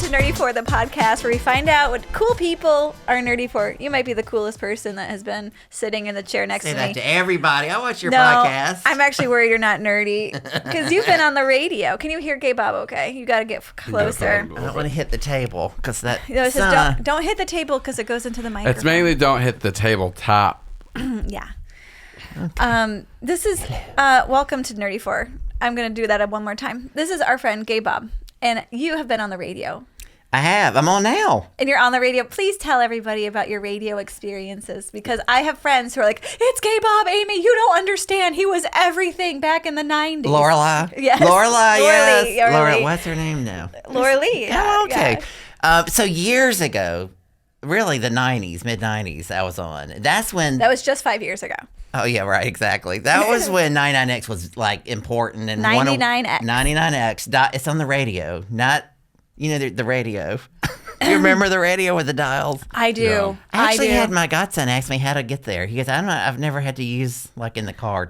Nerdy For, the podcast where we find out what cool people are nerdy for. You might be the coolest person that has been sitting in the chair next to me. Say that to everybody. I watch your podcast. I'm actually worried you're not nerdy because you've been on the radio. Can you hear Gay Bob okay? You got to get closer. I don't want to hit the table because that. No, it says don't hit the table because it goes into the microphone. It's mainly don't hit the tabletop. Yeah. Okay. This is welcome to Nerdy For. I'm going to do that one more time. This is our friend Gay Bob, and you have been on the radio. I have. I'm on now. And you're on the radio. Please tell everybody about your radio experiences because I have friends who are like, it's Gay Bob, Amy. You don't understand. He was everything back in the 90s. Lorelai. Yes. Lorelai, yes. Lee. Laura, what's her name now? Laura Lee. Oh, okay. Yeah. So years ago, really the 90s, mid-90s, I was on. That's when... That was just 5 years ago. Oh, yeah, right, exactly. That was when 99X was, like, important. And 99X. 99X. It's on the radio, not, the radio. Do you remember the radio with the dials? I do. Yeah. I actually had my godson ask me how to get there. He goes, I've never had to use, like, in the car,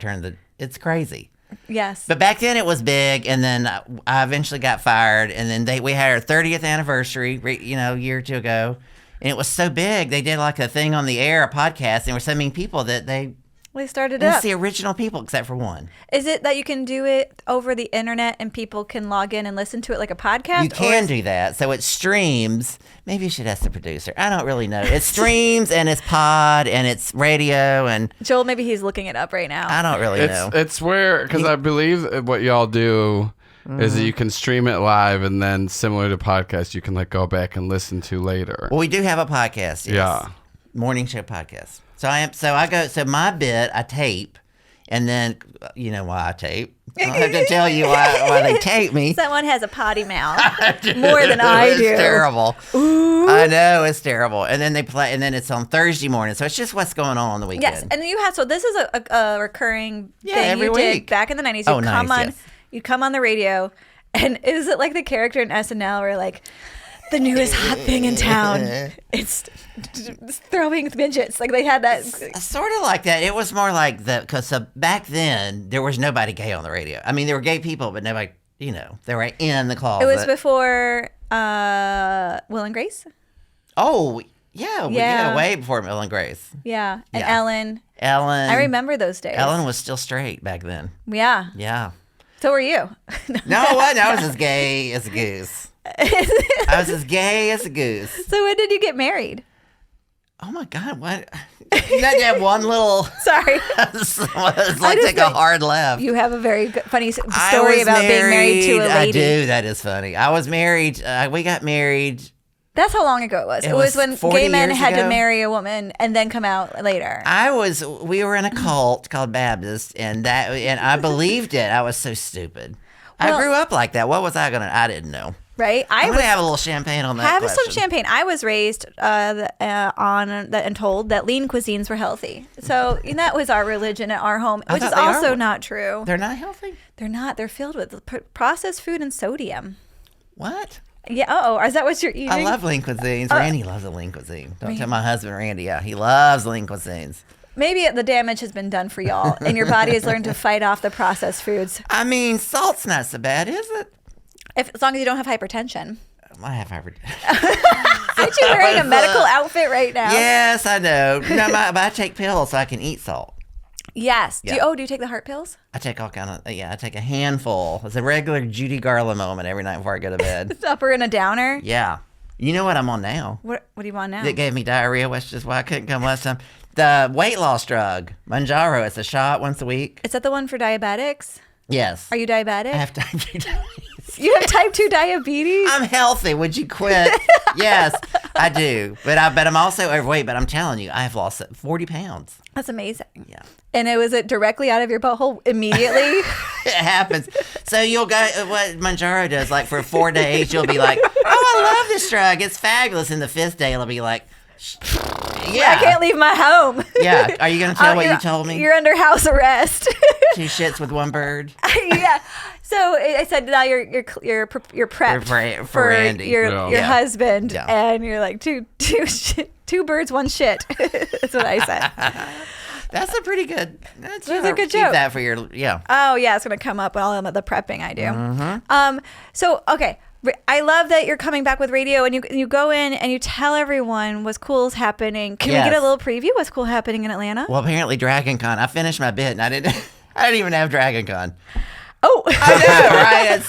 it's crazy. Yes. But back then it was big, and then I eventually got fired, and then we had our 30th anniversary, a year or two ago, and it was so big, they did, like, a thing on the air, a podcast, and there were so many people that they started It's up. the original people, except for one. Is it that you can do it over the internet and people can log in and listen to it like a podcast? You can do that. So it streams. Maybe you should ask the producer. I don't really know. It streams and it's pod and it's radio and... Joel, maybe he's looking it up right now. I don't really know. It's where, because I believe what y'all do is that you can stream it live and then similar to podcasts, you can go back and listen to later. Well, we do have a podcast. Yes. Yeah. Morning show podcast. So my bit, I tape, and then, you know why I tape. I don't have to tell you why they tape me. Someone has a potty mouth more than I do. It's terrible. Ooh. I know, it's terrible. And then they play, and then it's on Thursday morning. So it's just what's going on the weekend. Yes, and so this is a recurring thing every you week. did back in the 90s. You'd come on the radio, and is it like the character in SNL where like, the newest hot thing in town, it's throwing midgets. Like they had that. Sort of like that. It was more like because back then, there was nobody gay on the radio. I mean, there were gay people, but nobody, they were in the closet. It was before Will and Grace? Oh, yeah. Way before Will and Grace. Yeah. And yeah. Ellen. I remember those days. Ellen was still straight back then. Yeah. Yeah. So were you. No, I was as gay as a goose. I was as gay as a goose. So when did you get married? Oh my God! What? You had to have one little. Sorry. It's like take a hard left. You have a very funny story about being married to a lady. I do. That is funny. I was married. We got married. That's how long ago it was. It was when gay men had ago. to marry a woman and then come out later. We were in a cult called Baptist, and I believed it. I was so stupid. Well, I grew up like that. What was I didn't know. Right, I'm gonna have a little champagne on that. Have question. some champagne. I was raised and told that lean cuisines were healthy, so that was our religion at our home, which is also not true. They're not healthy. They're not. They're filled with processed food and sodium. What? Yeah. Is that what you're eating? I love lean cuisines. Randy loves a lean cuisine. Don't tell my husband, Randy. Yeah, he loves lean cuisines. Maybe the damage has been done for y'all, and your body has learned to fight off the processed foods. I mean, salt's not so bad, is it? As long as you don't have hypertension. I have hypertension. Aren't you wearing a medical outfit right now? Yes, I know. No, but I take pills so I can eat salt. Yes. Yeah. Do you take the heart pills? I take all kind of, I take a handful. It's a regular Judy Garland moment every night before I go to bed. It's upper and a downer? Yeah. You know what I'm on now? What do you want now? That gave me diarrhea, which is why I couldn't come last time. The weight loss drug, Manjaro. It's a shot once a week. Is that the one for diabetics? Yes. Are you diabetic? I have type 2 diabetes. You have type 2 diabetes? I'm healthy. Would you quit? Yes, I do. But I'm also overweight. But I'm telling you, I have lost 40 pounds. That's amazing. Yeah. And was it directly out of your butthole immediately? It happens. So you'll go, what Manjaro does, like for 4 days, you'll be like, oh, I love this drug. It's fabulous. And the 5th day, it'll be like, yeah. I can't leave my home. Yeah. Are you going to tell what you told me? You're under house arrest. 2 shits with 1 bird. Yeah. So I said, now you're prepped for Randy. your husband, Yeah. and you're like two birds, 1 shit. That's what I said. That's a pretty good. That's a good keep joke. that for your Oh yeah, it's gonna come up with all the prepping I do. Mm-hmm. So okay, I love that you're coming back with radio, and you go in and you tell everyone what's cool is happening. Can we get a little preview? What's cool happening in Atlanta? Well, apparently Dragon Con. I finished my bit and I didn't even have Dragon Con. Oh, I know, right?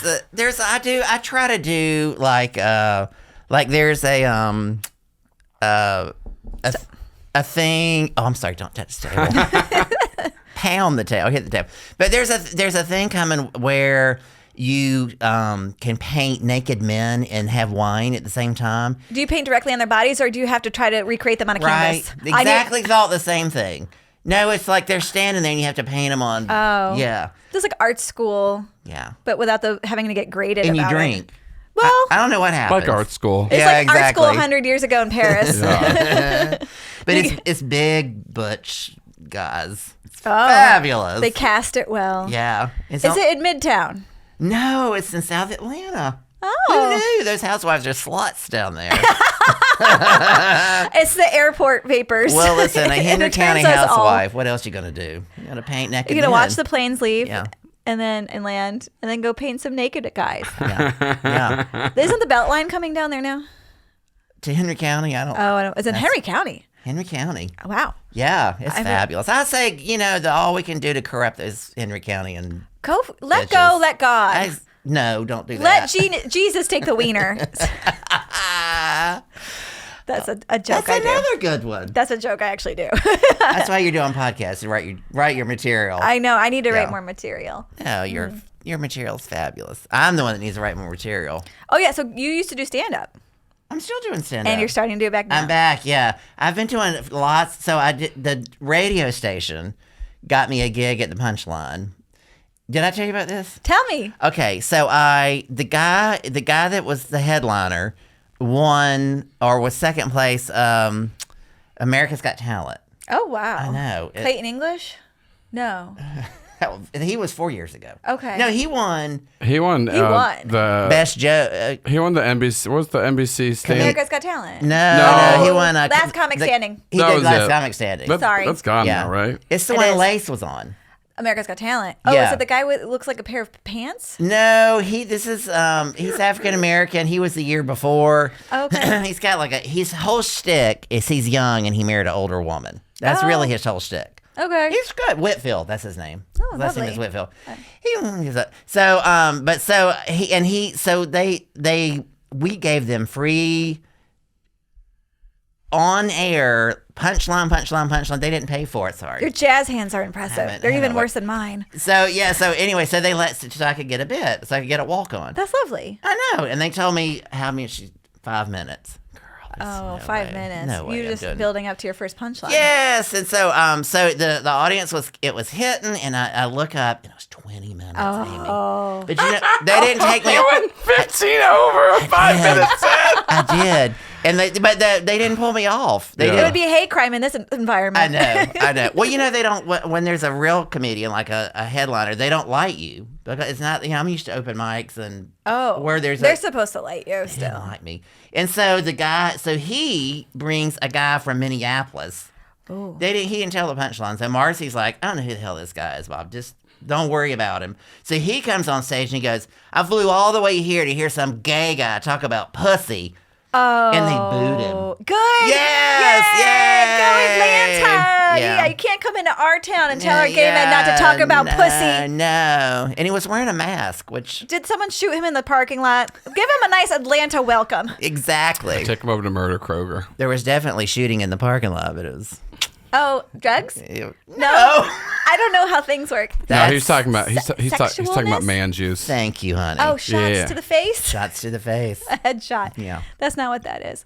I try to do like there's a thing. Oh, I'm sorry. Don't touch the table. Pound the table. Hit the table. But there's a thing coming where you can paint naked men and have wine at the same time. Do you paint directly on their bodies, or do you have to try to recreate them on a canvas? Right. Exactly. Thought the same thing. No, it's like they're standing there and you have to paint them on. Oh. Yeah. It's like art school. Yeah. But without having to get graded. And you about drink. It. Well, I don't know what happens. Like art school. It's like art school 100 years ago in Paris. Yeah. But it's big butch guys. It's fabulous. They cast it well. Yeah. Is it in Midtown? No, it's in South Atlanta. Oh. Who knew? Those housewives are sluts down there. It's the airport vapors. Well, listen, a Henry County housewife. What else you gonna do? You gotta paint naked. You're gonna watch the planes leave. Yeah. And land, and then go paint some naked guys. Yeah. Isn't the Beltline coming down there now? To Henry County, I don't. Oh, I don't. It's in Henry County. Henry County. Wow. Yeah, it's fabulous. I say, all we can do to corrupt is Henry County and let go, let God. No, don't do that. Let Jesus take the wiener. That's a joke. That's another good one. That's a joke I actually do. That's why you're doing podcasts. You write your material. I know. I need to write more material. No, your material's fabulous. I'm the one that needs to write more material. Oh yeah. So you used to do stand up. I'm still doing stand up. And you're starting to do it back now. I'm back. Yeah, I've been doing lots. So I did the radio station got me a gig at the Punchline. Did I tell you about this? Tell me. Okay, so the guy that was the headliner won or was second place. America's Got Talent. Oh wow! I know. Clayton English? No. He was 4 years ago. Okay. No, he won. He won. The best joke. He won the NBC. What was the NBC stand? America's Got Talent. No, he won. Last Comic Standing. He did Last Comic Standing. Sorry. That's gone now, right? It's the one Lace was on. America's Got Talent. Oh, Yeah. is it the guy with looks like a pair of pants? No, he's African American. He was the year before. Okay. He's got his whole shtick is he's young and he married an older woman. That's really his whole shtick. Okay. He's good. Whitfield, that's his name. Oh, His last name lovely. is Whitfield. We gave them free on air punchline. They didn't pay for it. Sorry. Your jazz hands are impressive. They're even worse than mine. So anyway, they so I could get a bit, so I could get a walk on. That's lovely. I know, and they told me how many 5 minutes. Oh, 5 minutes. No way. You're just building up to your first punchline. Yes, and so the audience was hitting, and I look up, and it was 20 minutes. Oh, Amy. But they didn't take me. You went 15 over a 5 minute set. I did, and they didn't pull me off. It would be a hate crime in this environment. I know. Well, they don't. When there's a real comedian like a headliner, they don't light you because it's not. I'm used to open mics and where they're supposed to light you still. They don't like me. And so he brings a guy from Minneapolis. Ooh. He didn't tell the punchline. So Marcy's like, I don't know who the hell this guy is, Bob. Just don't worry about him. So he comes on stage and he goes, I flew all the way here to hear some gay guy talk about pussy. Oh. And they booed him. Good. Yes. Yay. Go Atlanta. Yeah, you can't come into our town and tell our gay men not to talk about pussy. No. And he was wearing a mask, which... Did someone shoot him in the parking lot? Give him a nice Atlanta welcome. Exactly. Take him over to Murder Kroger. There was definitely shooting in the parking lot, but it was... Oh, drugs? No. I don't know how things work. No, he's talking about talking about sexualness? man juice. Thanh you, honey. Oh, shots to the face? Shots to the face. A headshot. Yeah. That's not what that is.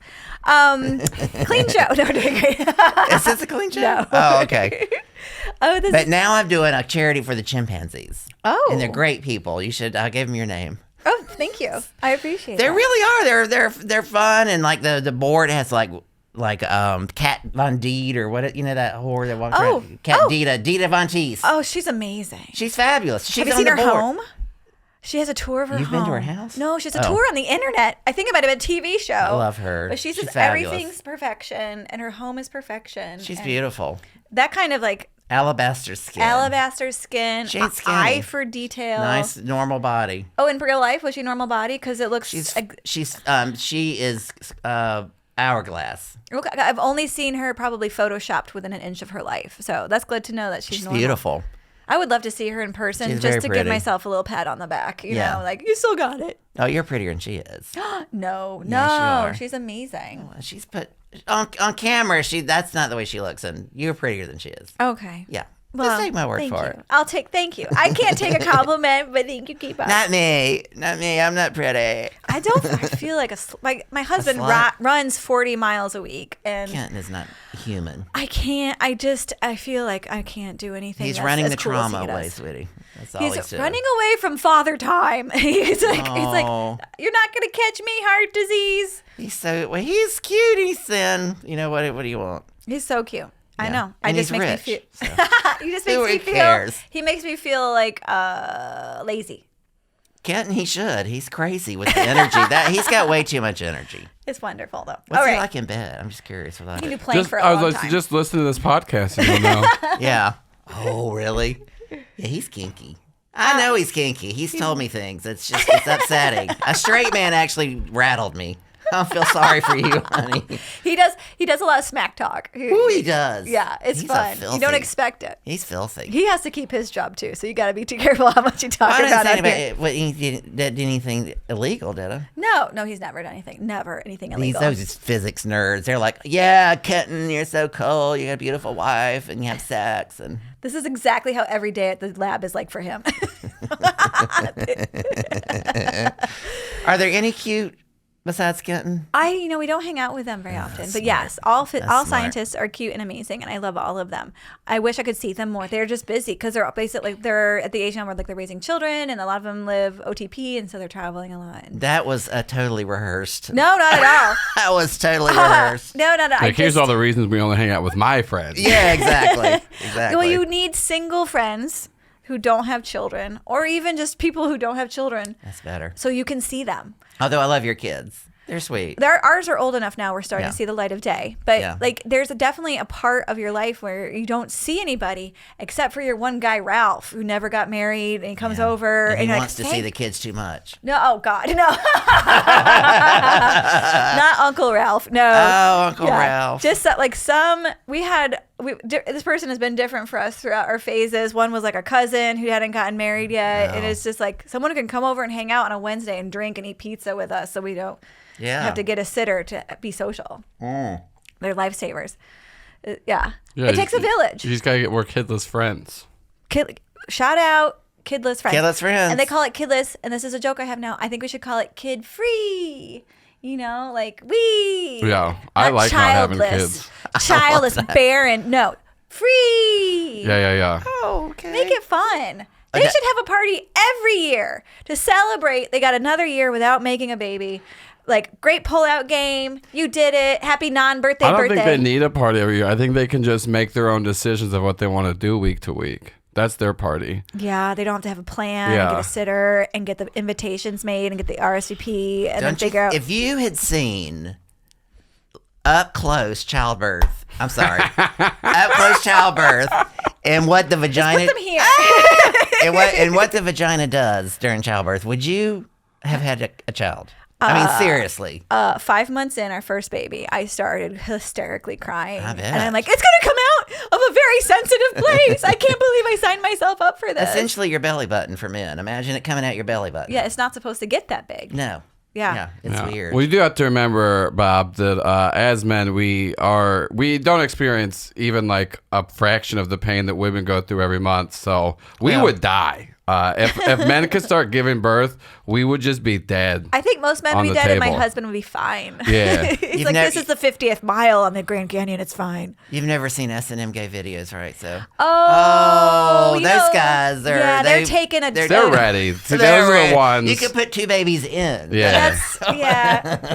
Clean show. No, doing great. Is this a clean show? No. Oh, okay. But now I'm doing a charity for the chimpanzees. Oh. And they're great people. I gave them your name. Oh, thank you. I appreciate They that. really are. They're fun, and the board has Kat Von Diet or what that whore that walks around. Dita Von Teese. Oh, she's amazing. She's fabulous. She's Have you on seen the her board. home? She has a tour of her You've home. been to her house? No, she has a tour on the internet. I think it might have been a TV show. I love her. But she's just fabulous. everything's perfection, and her home is perfection. She's and beautiful. That kind of Alabaster skin. Alabaster skin. She ain't skinny. Eye for detail. Nice normal body. Oh, in real life, was she normal body? Because it looks. She is hourglass. Okay, I've only seen her probably photoshopped within an inch of her life, so that's good to know that she's normal. Beautiful. I would love to see her in person She's just to very give pretty. myself a little pat on the back. You know, like, you still got it. Oh, you're prettier than she is. No, Yes, you are. she's amazing. She's put on camera. That's not the way she looks, and you're prettier than she is. Okay. Yeah. Well, Just take my word thank for you. it. Thank you. I can't take a compliment, but thank you. Keep up. Not me. I'm not pretty. I feel like my husband slut? runs 40 miles a week, and Kenton is not human. I can't. I feel like I can't do anything. He's that's running as the cool as trauma he away, does. sweetie. That's all He's doing. running away from father time. he's like, Oh. you're not gonna catch me, heart disease. He's cute. He's thin. You know what do you want? He's so cute. I Yeah. know. And I just he's makes me rich, feel. so. He just Who makes me feel. cares? He makes me feel like lazy. Kenton, he should. He's crazy with the energy. He's got way too much energy. It's wonderful though. What's All he right. like in bed? I'm just curious about He can do it. plank for a long time. Just listen to this podcast and you'll know. Yeah. Oh, really? Yeah, he's kinky. I know he's kinky. He's told me things. It's upsetting. A straight man actually rattled me. I don't feel sorry for you, honey. He does a lot of smack talk. Ooh, he does. Yeah, it's He's fun. filthy. You don't expect it. He's filthy. He has to keep his job too, so you got to be too careful how much you talk I didn't about say it. he did anything illegal, did he? No, he's never done anything. Never anything illegal. Those physics nerds. They're like, yeah, Kenton, you're so cool. You got a beautiful wife, and you have sex, and This is exactly how every day at the lab is like for him. Are there any cute besides Kenton? We don't hang out with them very often, but yes, all smart. scientists are cute and amazing, and I love all of them. I wish I could see them more. They're just busy because they're basically they're at the age now where like they're raising children, and a lot of them live OTP, and so they're traveling a lot. That was totally rehearsed. No, not at all. That was totally rehearsed. No. Like, here's all the reasons we only hang out with my friends. Yeah, exactly. Exactly. Well, you need single friends who don't have children, or even just people who don't have children, That's better. so you can see them. Although I love your kids. They're sweet. Ours are old enough now. We're starting Yeah. to see the light of day. But Yeah. like, there's definitely a part of your life where you don't see anybody except for your one guy, Ralph, who never got married, and he comes over And he you're wants like, to see the kids too much. No, oh God, no, not Uncle Ralph. No, Oh, Uncle Ralph. Just that, like this person has been different for us throughout our phases. One was like a cousin who hadn't gotten married yet, and it's just like someone who can come over and hang out on a Wednesday and drink and eat pizza with us, so we don't have to get a sitter to be social. They're lifesavers. Yeah, it takes a village. You just gotta get more kidless friends. Shout out kidless friends. Kidless friends. And they call it kidless, and this is a joke I have now. I think we should call it kid free. Like we. Yeah, I like not having kids. Childless, barren. No, free. Yeah. Oh, okay. Make it fun. They should have a party every year to celebrate. They got another year without making a baby. Like, great pull-out game. You did it. Happy non-birthday I don't birthday. think they need a party every year. I think they can just make their own decisions of what they want to do week to week. That's their party. Yeah, they don't have to have a plan, Yeah. and get a sitter, and get the invitations made, and get the RSVP, and then Don't you, figure out. if you had seen up close childbirth, I'm sorry, up close childbirth, and what the vagina Put them here. and what the vagina does during childbirth, would you have had a child? I mean, seriously. 5 months in, our first baby, I started hysterically crying. I bet. And I'm like, it's going to come out of a very sensitive place. I can't believe I signed myself up for this. Essentially, your belly button for men. Imagine it coming out your belly button. Yeah, it's not supposed to get that big. No. Yeah. It's weird. Well, you do have to remember, Bob, that as men, we don't experience even like a fraction of the pain that women go through every month. So we would die. If men could start giving birth, we would just be dead. I think most men would On be the dead, and my table. husband would be fine. Yeah. He's You've like, never- this is the 50th mile on the Grand Canyon. It's fine. You've never seen S&M gay videos, right? So. Oh, you those know, guys. they're taking a. They're ready. See, They're those are ready. the ones. You could put two babies in. Yeah.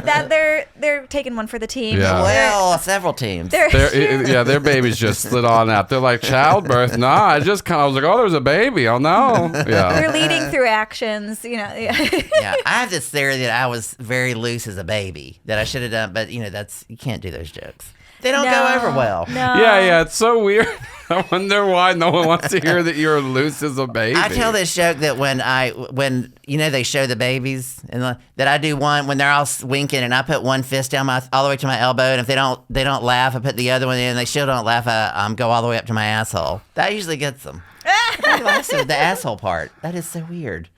That they're taking one for the team. Yeah. Well, several teams. Their babies just slid on out. They're like, childbirth? Nah, I was like, oh, there's a baby. Oh, no. Yeah. They're leading through actions, Yeah, I have this theory that I was very loose as a baby that I should have done, but you can't do those jokes. They don't go over well. No. Yeah, it's so weird. I wonder why no one wants to hear that you're loose as a baby. I tell this joke that when they show the babies and that I do one when they're all winking and I put one fist down all the way to my elbow, and if they don't laugh, I put the other one in. And they still don't laugh. I go all the way up to my asshole. That usually gets them. The asshole part. That is so weird.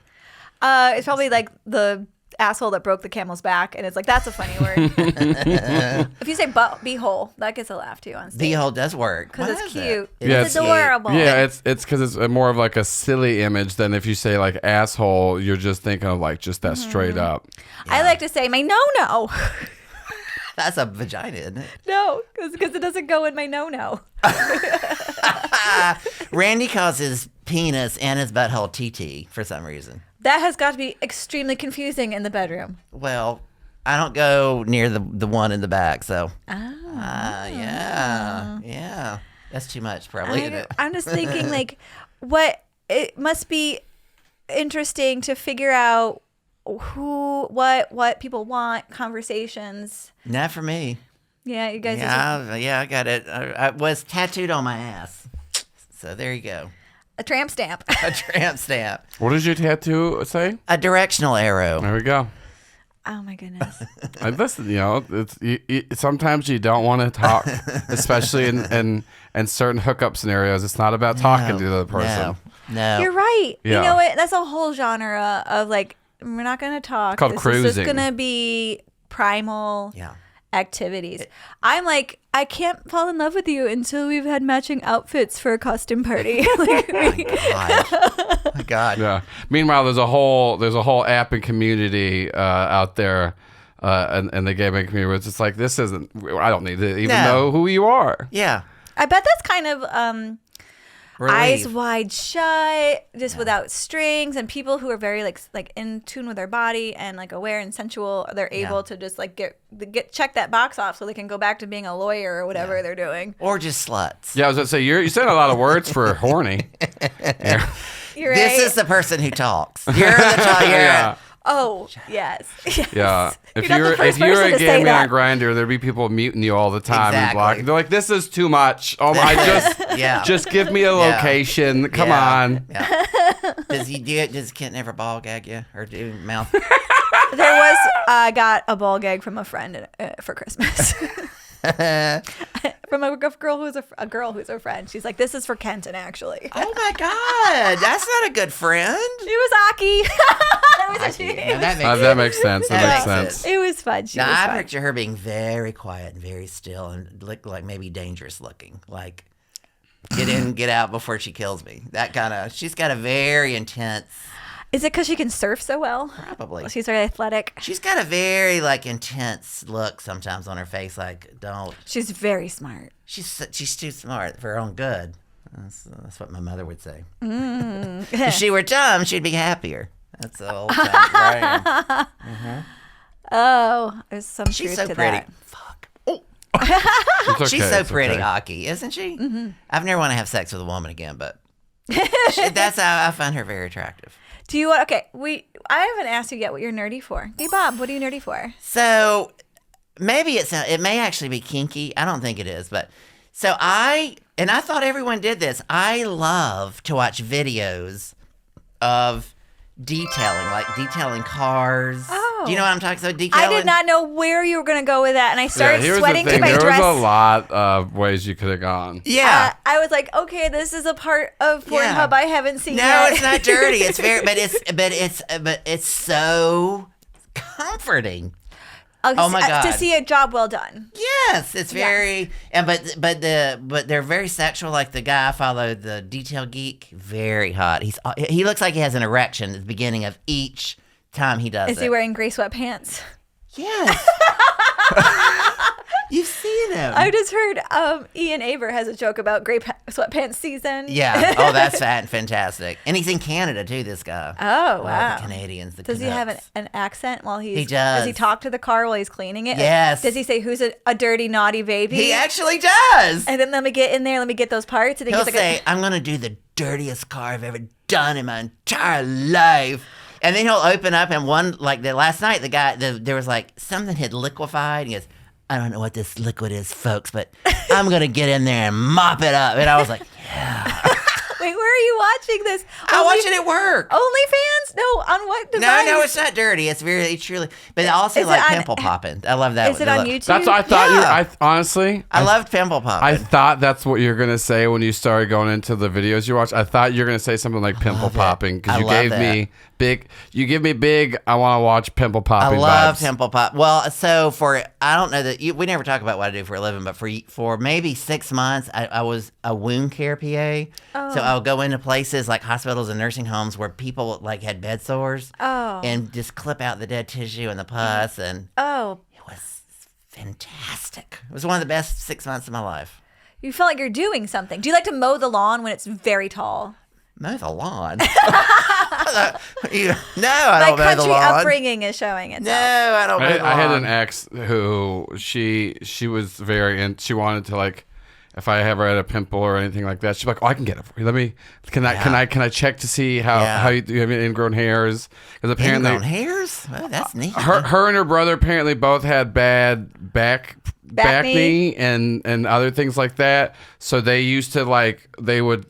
It's probably like the asshole that broke the camel's back, and it's like, that's a funny word. If you say beehole, that gets a laugh too on stage. Beehole does work because it's cute. Yeah, it's adorable. Yeah, it's because it's more of like a silly image than if you say like asshole, you're just thinking of like just that straight up. Yeah. I like to say my no. That's a vagina, isn't it? No, because it doesn't go in my no. Randy calls his penis and his butthole TT for some reason. That has got to be extremely confusing in the bedroom. Well, I don't go near the one in the back, so. Yeah. That's too much, probably, isn't it? I'm just thinking, like, it must be interesting to figure out what people want, conversations. Not for me. Yeah, you guys. Yeah, I got it. I was tattooed on my ass, so there you go. A tramp stamp. A tramp stamp. What does your tattoo say? A directional arrow. There we go. Oh my goodness. Listen, sometimes you don't want to talk, especially in certain hookup scenarios. It's not about talking to the other person. No. You're right. Yeah. You know what? That's a whole genre of like, we're not going to talk. It's called cruising. This is going to be primal activities. I'm like, I can't fall in love with you until we've had matching outfits for a costume party. My God. Yeah. Meanwhile, there's a whole app and community out there, and the gay man community where it's just like, this isn't. I don't need to even know who you are. Yeah. I bet that's kind of Relief. eyes wide shut, just without strings, and people who are very like in tune with their body and like aware and sensual, they're able to just like get check that box off so they can go back to being a lawyer or whatever they're doing. Or just sluts. Yeah, I was going to say, you said a lot of words for horny. You're This right. is the person who talks. You're the talk. Yeah. Oh, yes. Yeah. If You're not the if first you were person a to gay say man that. on Grindr, there'd be people muting you all the time and Exactly. blocking. They're like, this is too much. Oh my, just give me a location. Come on. Yeah. Does Kent never ball gag you or do mouth? There was, I got a ball gag from a friend for Christmas. From a girl who's a friend. She's like, this is for Kenton, actually. Oh my God, that's not a good friend. It was Aki. That That makes sense. That makes sense. It was fun. I picture her being very quiet and very still and look like maybe dangerous looking. Like, get in, get out before she kills me. That kind of, she's got a very intense. Is it because she can surf so well? Probably. She's very athletic. She's got a very like intense look sometimes on her face. Like, don't. She's very smart. She's too smart for her own good. That's what my mother would say. If she were dumb, she'd be happier. That's the old time. Oh, there's some She's truth so to pretty. that. Fuck. Oh. It's okay, She's so it's pretty, okay. Aki, isn't she? Mm-hmm. I've never want to have sex with a woman again, but that's how I find her very attractive. Do you want? Okay, I haven't asked you yet what you're nerdy for. Hey, Bob, what are you nerdy for? So maybe it may actually be kinky. I don't think it is, but so I thought everyone did this. I love to watch videos of detailing cars. Oh. Do you know what I'm talking about? Detailing. I did not know where you were going to go with that, and I started here's sweating the to thing. my There dress. was a lot of ways you could have gone. Yeah. I was like, okay, this is a part of Pornhub I haven't seen No, yet. it's not dirty. It's very, but it's so comforting. Oh my God. To see a job well done. Yes, it's very, and but they're very sexual. Like the guy I followed, the Detail Geek, very hot. He looks like he has an erection at the beginning of each time he does it. Is he wearing gray sweatpants? Yes. You've seen him. I just heard Ian Aber has a joke about gray sweatpants season. Yeah. Oh, that's fantastic. And he's in Canada too. This guy. Oh, wow. The Canadians. Does he have an accent while he's? He does. Does he talk to the car while he's cleaning it? Yes. Does he say, "Who's a dirty naughty baby"? He actually does. And then let me get in there. Let me get those parts. And then He'll he's like, say, "I'm gonna do the dirtiest car I've ever done in my entire life." And then he'll open up and last night, the guy, there was like something had liquefied. And he goes, I don't know what this liquid is, folks, but I'm going to get in there and mop it up. And I was like, yeah. Wait, where are you watching this? I watch it at work. OnlyFans? No, on what device? No, it's not dirty. It's truly. But I also like pimple popping. I love that. Is it on YouTube? That's what I thought. Honestly, I loved pimple popping. I thought that's what you're gonna say when you started going into the videos you watch. I thought you're gonna say something like pimple popping because you gave me big. You give me big. I want to watch pimple popping. I love vibes. pimple pop. Well, so I don't know that we never talk about what I do for a living, but for maybe 6 months, I was a wound care PA. So I would go into places like hospitals and nursing homes where people like had bed sores. And just clip out the dead tissue and the pus, and it was fantastic. It was one of the best 6 months of my life. You feel like you're doing something. Do you like to mow the lawn when it's very tall? Mow the lawn? No, I don't mow the country lawn. upbringing is showing itself. No, I don't mow the lawn. I had an ex who she was very she wanted to like. If I ever had a pimple or anything like that, she's like, "Oh, I can get it for you. Can I check to see how you have ingrown hairs? Because apparently ingrown hairs. Oh, that's neat. Her and her brother apparently both had bad back knee and other things like that. So they used to like they would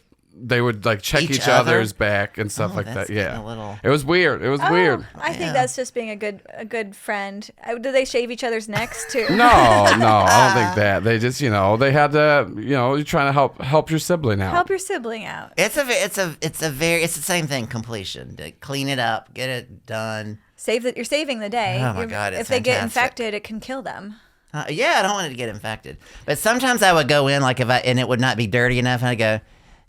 like check each other's back and stuff like that. Yeah, it was weird. It was weird. I think that's just being a good friend. Do they shave each other's necks too? No, I don't think that. They just they had to you're trying to help your sibling out. Help your sibling out. It's the same thing. Completion. To clean it up, get it done. You're saving the day. Oh my God! If they get infected, it can kill them. I don't want it to get infected. But sometimes I would go in and it would not be dirty enough, and I go.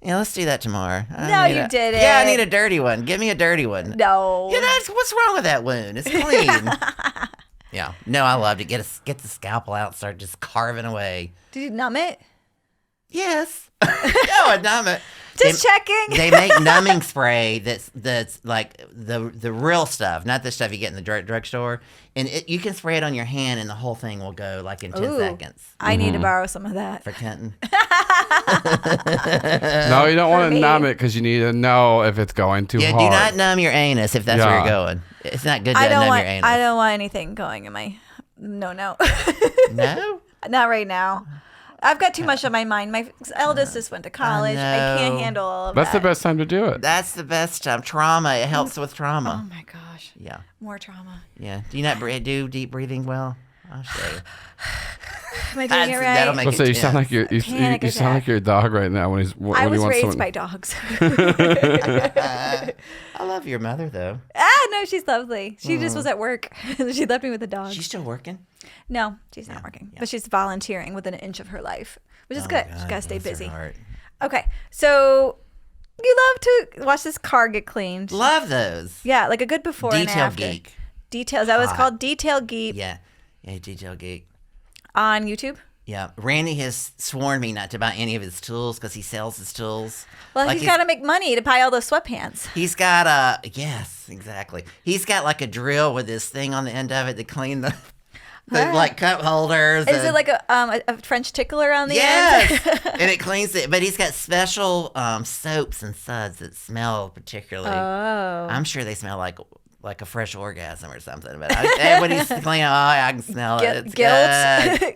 Yeah, let's do that tomorrow. No, you didn't. Yeah, I need a dirty one. Give me a dirty one. No. Yeah, what's wrong with that wound? It's clean. Yeah. No, I love to get the scalpel out and start just carving away. Did you numb it? Yes. I numb it. Just checking. They make numbing spray that's like the real stuff, not the stuff you get in the drugstore. And you can spray it on your hand, and the whole thing will go like in 10 seconds. I need to borrow some of that. For Kenton. No, you don't want to numb it because you need to know if it's going too hard. Yeah, do not numb your anus if that's where you're going. It's not good to numb your anus. I don't want anything going in my... No. No? Not right now. I've got too much on my mind. My eldest just went to college. I can't handle all of that. That's the best time to do it. That's the best time. Trauma. It helps with trauma. Oh, my gosh. Yeah. More trauma. Yeah. Do you not do deep breathing well? I'll show you. Am I doing it right? That'll make it you sound like you sound like your dog right now when I was he wants raised by dogs. I love your mother, though. No, she's lovely. She just was at work. She left me with the dog. She's still working? No, she's not working. Yeah. But she's volunteering with an inch of her life, which is good. She's got to stay busy. Okay, so you love to watch this car get cleaned. Love those. Yeah, like a good before and after. Detail Geek. Details. That was called Detail Geek. Yeah, Detail Geek. On YouTube? Yeah. Randy has sworn me not to buy any of his tools because he sells his tools. Well, he's got to make money to buy all those sweatpants. He's got yes, exactly. He's got like a drill with this thing on the end of it to clean the like cup holders. Is it like a French tickler on the end? Yes. And it cleans it. But he's got special soaps and suds that smell particularly. Oh. I'm sure they smell like a fresh orgasm or something. But when he's cleaning, I can smell it. It's guilt.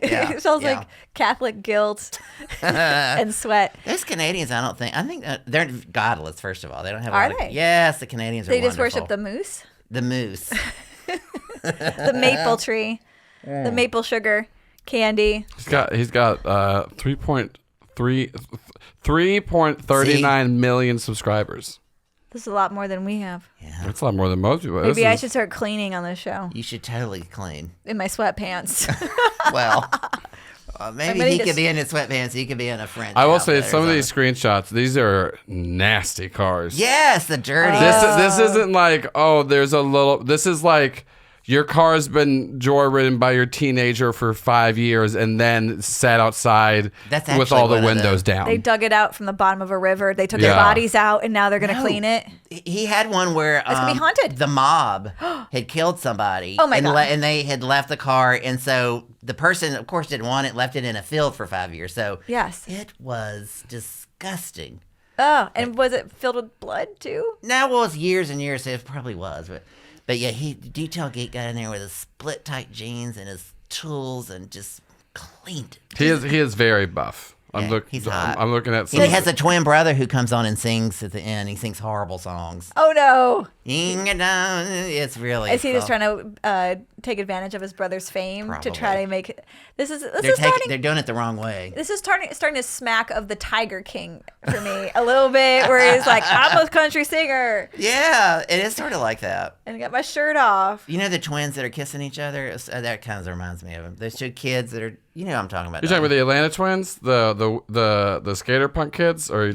Yeah. It smells like Catholic guilt and sweat. Those Canadians, I think they're godless. First of all, they don't have. Are they? Yes, the Canadians are. They just wonderful. worship the moose. The moose. The maple tree. The maple sugar candy. He's got 3.39 million subscribers. This is a lot more than we have. Yeah. That's a lot more than most people. Maybe I should start cleaning on this show. You should totally clean. In my sweatpants. Well, maybe he could be in his sweatpants. He could be in a French. I will say some of these screenshots, these are nasty cars. Yes, the dirty. This isn't like, there's a little, this is like, your car's been joyridden by your teenager for 5 years and then sat outside with all the windows down. They dug it out from the bottom of a river. They took their bodies out, and now they're going to clean it. He had one where it's going to be haunted. The mob had killed somebody. Oh, my God. And they had left the car, and so the person, of course, didn't want it, left it in a field for 5 years. So yes, it was disgusting. Oh, and was it filled with blood, too? No, well, it was years and years, so it probably was, But yeah, Detail Geek got in there with his split tight jeans and his tools and just cleaned. He is very buff. He's hot. I'm looking at some. He has a twin brother who comes on and sings at the end. He sings horrible songs. Oh no! It's really. Is he just trying to take advantage of his brother's fame to try to make it? They're doing it the wrong way. This is starting to smack of the Tiger King for me a little bit, where he's like, I'm a country singer. Yeah, it is sort of like that. And I got my shirt off. You know the twins that are kissing each other? That kind of reminds me of them. Those two kids that are, you know what I'm talking about. You're talking about the Atlanta twins, the skater punk kids, or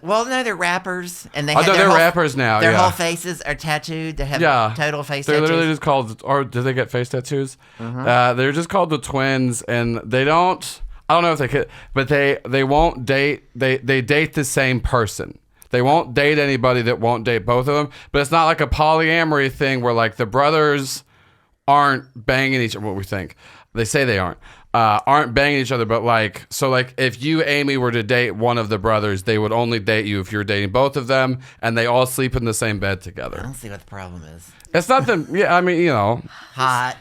well, no, they're rappers, and they're rappers now. Their whole faces are tattooed. They have total face. They're tattoos. literally just called, or do they get face tattoos? Mm-hmm. They're just called the twins, and they don't. I don't know if they could, but they won't date. They date the same person. They won't date anybody that won't date both of them. But it's not like a polyamory thing where like the brothers aren't banging each other. What we think they say they aren't banging each other. But like, so like if you, Amy, were to date one of the brothers, they would only date you if you're dating both of them, and they all sleep in the same bed together. I don't see what the problem is. It's nothing. Yeah, I mean, you know, hot.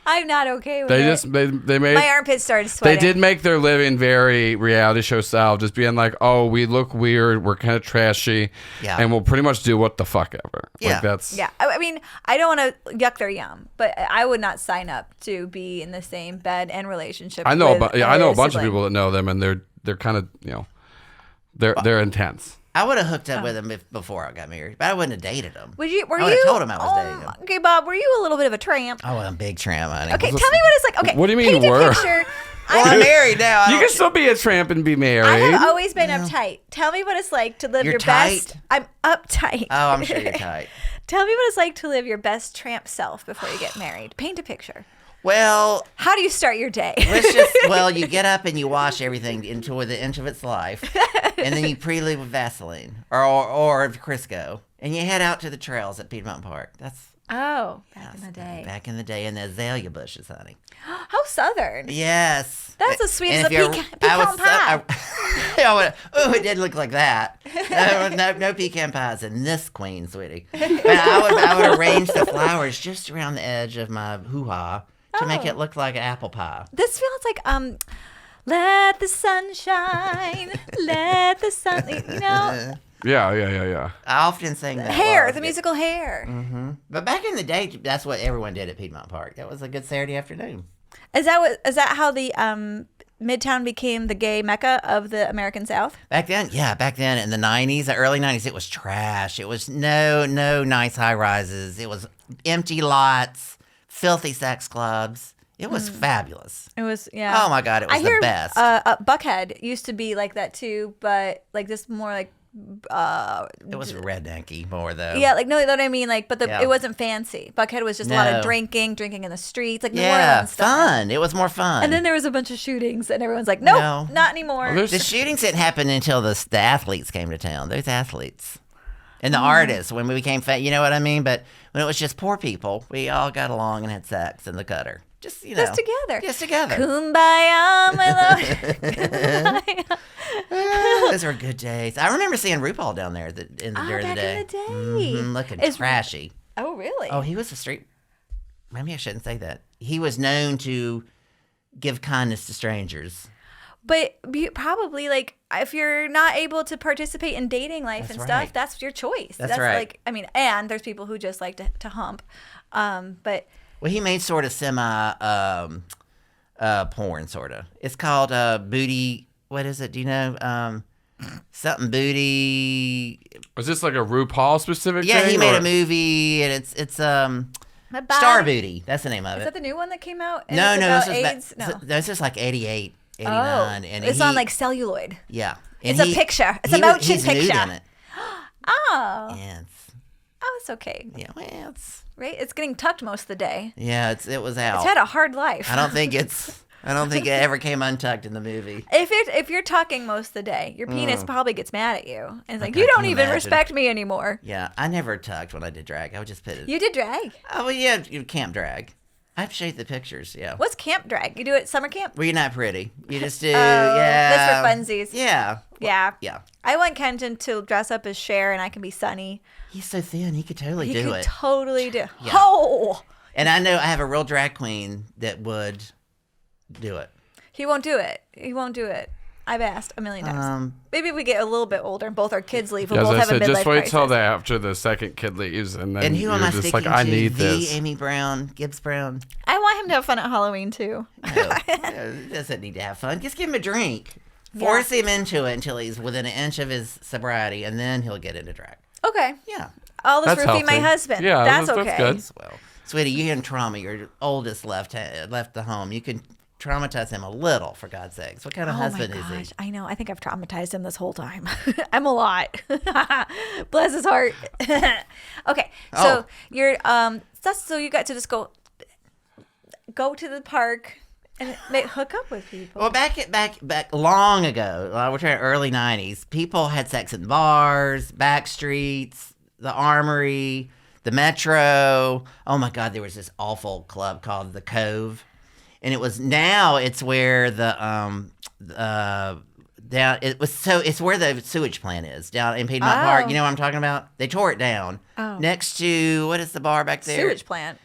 I'm not okay with it. They made my armpits started sweating. They did make their living very reality show style, just being like, oh, we look weird, we're kind of trashy, and we'll pretty much do what the fuck ever. Yeah. Like that's. Yeah, I mean, I don't want to yuck their yum, but I would not sign up to be in the same bed and relationship. I know, I know a bunch of people that know them, and they're kind of, you know, they're intense. I would have hooked up with him before I got married, but I wouldn't have dated him. Were I you? would have told him I was dating him. Okay, Bob, were you a little bit of a tramp? Oh, I'm a big tramp, honey. Okay, tell me what it's like. Okay, what do you mean paint you were? A picture. Well, I'm married now. You can still be a tramp and be married. I have always been uptight. Tell me what it's like to live You're your tight? best. I'm uptight. Oh, I'm sure you're tight. Tell me what it's like to live your best tramp self before you get married. Paint a picture. Well, how do you start your day? You get up and you wash everything into the inch of its life, and then you pre-leave with Vaseline or Crisco, and you head out to the trails at Piedmont Park. That's back in the day. Back in the day, and the azalea bushes, honey. How southern. Yes. That's as sweet as a pecan pie. It did look like that. No pecan pies in this queen, sweetie. But I would arrange the flowers just around the edge of my hoo-ha to make it look like an apple pie. This feels like let the sun shine, let the sun, you know. Yeah. I often sing that. Hair, the musical Hair. Mm-hmm. But back in the day, that's what everyone did at Piedmont Park. That was a good Saturday afternoon. Is that how the Midtown became the gay mecca of the American South? Back then in the 90s, the early 90s, it was trash. It was no nice high rises. It was empty lots. Filthy sex clubs. It was fabulous. It was, yeah. Oh my God, it was the best. Buckhead used to be like that too, but like this more like. It was rednecky more though. Yeah, like no, you know what I mean. Like, but it wasn't fancy. Buckhead was just a lot of drinking in the streets, like New Orleans stuff. Fun. It was more fun. And then there was a bunch of shootings, and everyone's like, nope, not anymore. Well, the shootings didn't happen until the athletes came to town. Those athletes. And the artists, when we became famous, you know what I mean? But when it was just poor people, we all got along and had sex in the gutter. Just together. Just together. Kumbaya, my love. Kumbaya. Those were good days. I remember seeing RuPaul down there during the day. Looking trashy. Oh, really? Oh, he was a street. Maybe I shouldn't say that. He was known to give kindness to strangers. But probably, like, if you're not able to participate in dating life stuff, that's your choice. That's right. Like, I mean, and there's people who just like to hump. But well, he made sort of semi porn, sort of. It's called Booty. What is it? Do you know? Something Booty. Was this like a RuPaul specific thing? Yeah, he made a movie, and it's Star Booty. That's the name of it. Is that the new one that came out? No, This is like 88. 89, and it's on like celluloid. Yeah, and it's a picture. It's a motion picture. Nude in it. Oh, yeah, it's okay. Yeah, well, it's right. It's getting tucked most of the day. Yeah, it was out. It's had a hard life. I don't think it ever came untucked in the movie. If you're tucking most of the day, your penis probably gets mad at you, and it's like, you don't even respect me anymore. Yeah, I never tucked when I did drag. I would just put it. You did drag? Oh well, yeah, camp drag. I've showed the pictures, yeah. What's camp drag? You do it at summer camp? Well, you're not pretty. You just do, That's for funsies. Yeah. Yeah. Yeah. I want Kenton to dress up as Cher and I can be Sunny. He's so thin. He could totally do it. He could totally do it. Yeah. Oh! And I know I have a real drag queen that would do it. He won't do it. I've asked a million times. Maybe we get a little bit older and both our kids leave. We'll both have a midlife just wait till crisis. after the second kid leaves, and then And who am I just sticking like, I to? need The this. Amy Gibbs Brown. I want him to have fun at Halloween too. No, he doesn't need to have fun. Just give him a drink. Force him into it until he's within an inch of his sobriety, and then he'll get into drag. Okay. Yeah. I'll just That's roofie my healthy. husband. Yeah, that's that's okay. good. Well, sweetie, you're in trauma. Your oldest left the home. You can traumatize him a little, for God's sakes. What kind of husband is he? I know. I think I've traumatized him this whole time. I'm a lot. Bless his heart. Okay. So you're so you got to just go to the park and hook up with people. Well, back long ago, we're talking early 90s, people had sex in bars, back streets, the Armory, the Metro. Oh my God, there was this awful club called the Cove. And it's where it's where the sewage plant is down in Piedmont Park. You know what I'm talking about? They tore it down. Next to, what is the bar back there? Sewage plant.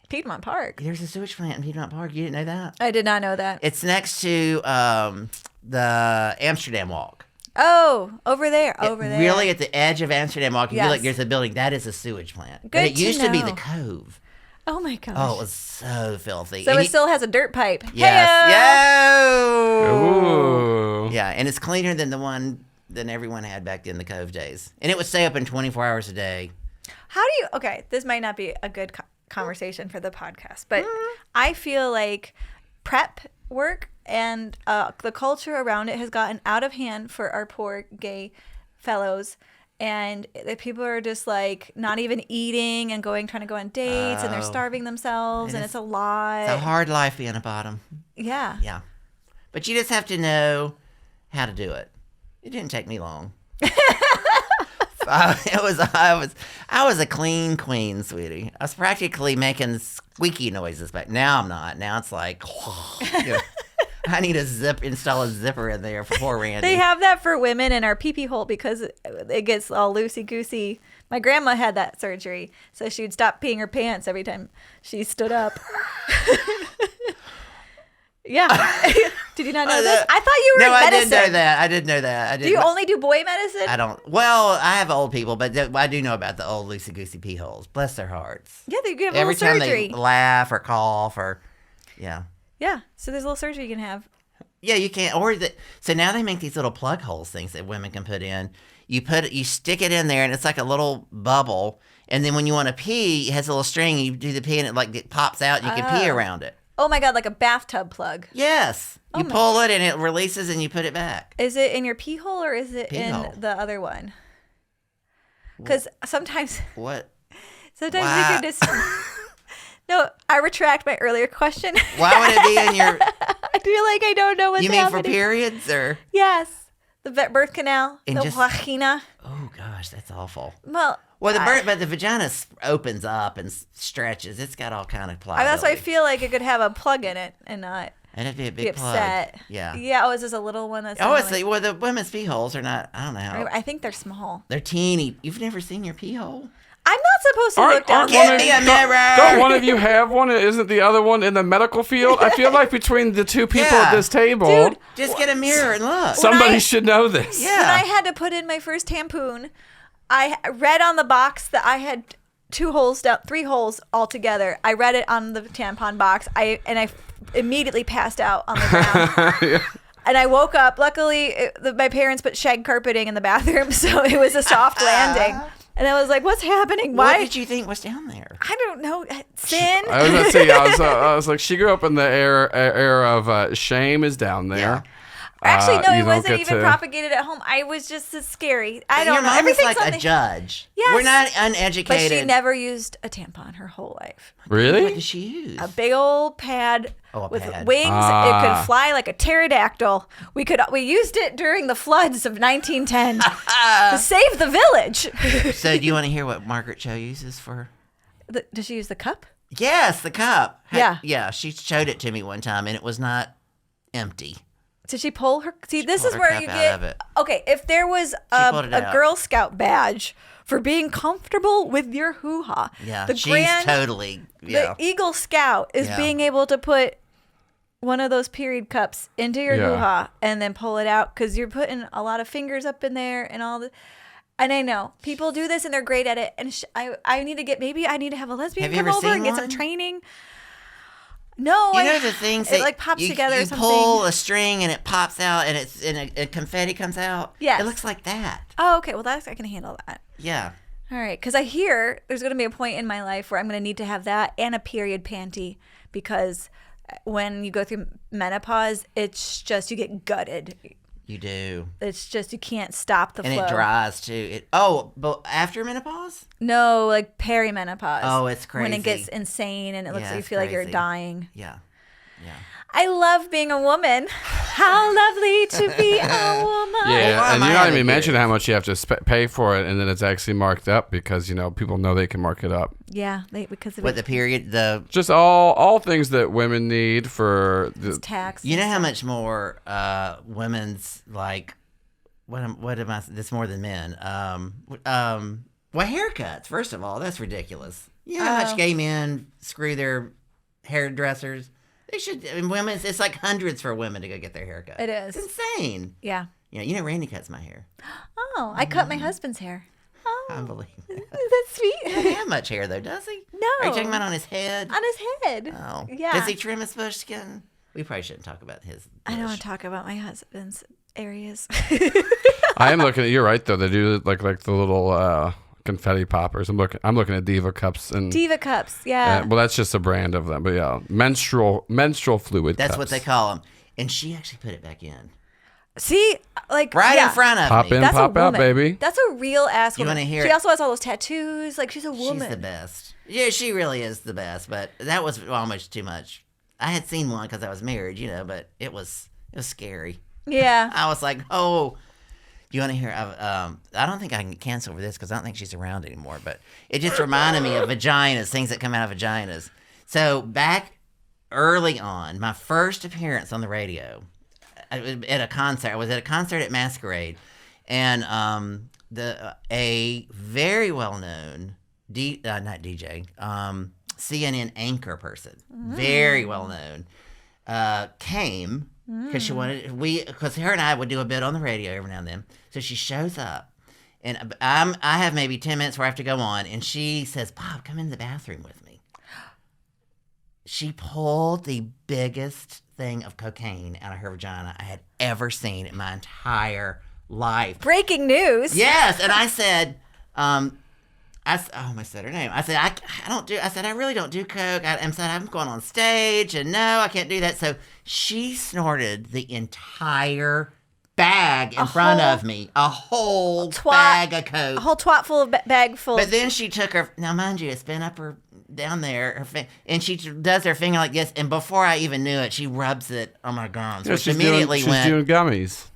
Piedmont Park. There's a sewage plant in Piedmont Park. You didn't know that? I did not know that. It's next to the Amsterdam Walk. Oh, over there. Really at the edge of Amsterdam Walk, you feel like Yes. there's a building. That is a sewage plant. Good But it to used to be know. the Cove. Oh my gosh. Oh, it was so filthy. So And it still has a dirt pipe. Yes. Heyo! Ooh. Yeah, and it's cleaner than the one than everyone had back in the Cove days. And it would stay open 24 hours a day. How do you? Okay, this might not be a good conversation for the podcast, but I feel like prep work and the culture around it has gotten out of hand for our poor gay fellows. And the people are just like not even eating and trying to go on dates, and they're starving themselves, and it's a lot. It's a hard life being a bottom. Yeah. Yeah. But you just have to know how to do it. It didn't take me long. I was a clean queen, sweetie. I was practically making squeaky noises, but now I'm not. Now it's like, you know, I need to install a zipper in there for poor Randy. They have that for women in our pee-pee hole because it gets all loosey-goosey. My grandma had that surgery, so she would stop peeing her pants every time she stood up. Yeah. Did you not know this? I thought you were in medicine. I did know that. Do you only do boy medicine? I don't. Well, I have old people, but I do know about the old loosey-goosey pee holes. Bless their hearts. Yeah, they give a Every little time surgery. they laugh or cough or, yeah. Yeah, so there's a little surgery you can have. Yeah, you can't. So now they make these little plug holes things that women can put in. You stick it in there, and it's like a little bubble. And then when you want to pee, it has a little string. You do the pee, and it pops out, and you can pee around it. Oh my God, like a bathtub plug. Yes. You pull it, and it releases, and you put it back. Is it in your pee hole or is it in hole. the other one? Because sometimes What? you can just... No, I retract my earlier question. Why would it be in your... I feel like I don't know what's You mean happening. for periods, or... Yes. The birth canal. And the just- vagina. Oh, gosh, that's awful. Well, But the vagina opens up and stretches. It's got all kind of pliability. that's why I feel like it could have a plug in it and not And it'd be a be big plug. upset. Yeah. Yeah. Oh, is this a little one? That's Oh, not it's like- well, the women's pee holes are not. I don't know how. I think they're small. They're teeny. You've never seen your pee hole? I'm not supposed to look down aren't there. one Give me a mirror. Don't one of you have one? And isn't the other one in the medical field? I feel like between the two people Yeah. at this table, Dude, Just get a mirror and look. somebody should know this. Yeah. When I had to put in my first tampon, I read on the box that I had 3 holes altogether. I read it on the tampon box. I immediately passed out on the ground. And I woke up. Luckily, my parents put shag carpeting in the bathroom, so it was a soft landing. And I was like, "What's happening? Why?" What did you think was down there? I don't know. Sin. I was gonna say, I was like, she grew up in the era of shame is down there. Yeah. Actually, no, you it don't wasn't get even to- propagated at home. I was just as scary. I Your don't know. mom is Everything's like on a the- judge. Yes. We're not But uneducated. she never used a tampon her whole life. What Really? did she use? A big old pad Oh, a with pad. wings. It Ah. could fly like a pterodactyl. We used it during the floods of 1910 to save the village. So, do you want to hear what Margaret Cho uses for? Does she use the cup? Yes, the cup. Yeah. Yeah, she showed it to me one time, and it was not empty. Did she pull her? See, this pulled is her where cup you out get. of it. Okay, if there was pulled it a out. Girl Scout badge for being comfortable with your hoo-ha, Yeah, she's totally. Yeah. The Eagle Scout is Yeah. being able to put one of those period cups into your Yeah. hoo-ha and then pull it out because you're putting a lot of fingers up in there and all the. And I know people do this and they're great at it. And I need to get, maybe I need to have a lesbian Have you come ever over seen and get some one? training. No, You know the things it that like pops you, together you or something. pull a string and it pops out and it's and a confetti comes out. Yes. It looks like that. Oh, okay. Well, I can handle that. Yeah. All right, because I hear there's going to be a point in my life where I'm going to need to have that and a period panty because when you go through menopause, it's just you get gutted. You do. It's just you can't stop the And flow. it dries too. But after menopause? No, like perimenopause. Oh, it's When it crazy. gets insane and it looks Yeah, like you it's feel like you're crazy. dying. Yeah. Yeah. I love being a woman. How lovely to be a woman. Yeah, why and am I you're not having even mentioning periods? how much you have to pay for it, and then it's actually marked up because people know they can mark it up. Yeah, because of What the period? Just all things that women need for it's tax. You know how much more women's like what am I? That's more than men. Well, haircuts. First of all, that's ridiculous. You know how much gay men screw their hairdressers. They should. And women's. It's like hundreds for women to go get their haircut. It is. It's insane. Yeah. You know, Randy cuts my hair. Oh, I cut my husband's hair. Oh, Unbelievable. that's sweet. He doesn't have much hair though, does he? No. Are you talking about on his head? On his head. Oh. Yeah. Does he trim his bush skin? We probably shouldn't talk about his. I don't want bush. to talk about my husband's areas. I am looking at. You're right though. They do like the little confetti poppers. I'm looking at Diva cups and Diva cups, yeah. well, that's just a brand of them. But yeah, menstrual fluid. That's cups. what they call them. And she actually put it back in. See, like Right yeah. in front of Pop me. in, That's pop a out, woman. baby. That's a real ass You woman. wanna hear She it? also has all those tattoos. Like she's a woman. She's the best. Yeah, she really is the best. But that was almost too much. I had seen one because I was married, but it was scary. Yeah. I was like, oh, you want to hear? I don't think I can cancel over this because I don't think she's around anymore. But it just reminded me of vaginas, things that come out of vaginas. So back early on, my first appearance on the radio, at a concert. I was at a concert at Masquerade, and a very well known not DJ, CNN anchor person, very well known, came because she wanted because her and I would do a bit on the radio every now and then. So she shows up, and I have maybe 10 minutes where I have to go on, and she says, "Bob, come in the bathroom with me." She pulled the biggest thing of cocaine out of her vagina I had ever seen in my entire life. Breaking news. Yes, and I said, I said her name. I said, I don't do. I said, I really don't do coke. I said, I'm going on stage, and no, I can't do that. So she snorted the entire bag in front of me, a whole bag of coke, A whole twat full of bag full. But then she took her. Now, mind you, it's been up her down there, and she does her finger like this. And before I even knew it, she rubs it on my gums, which immediately she's went. doing gummies.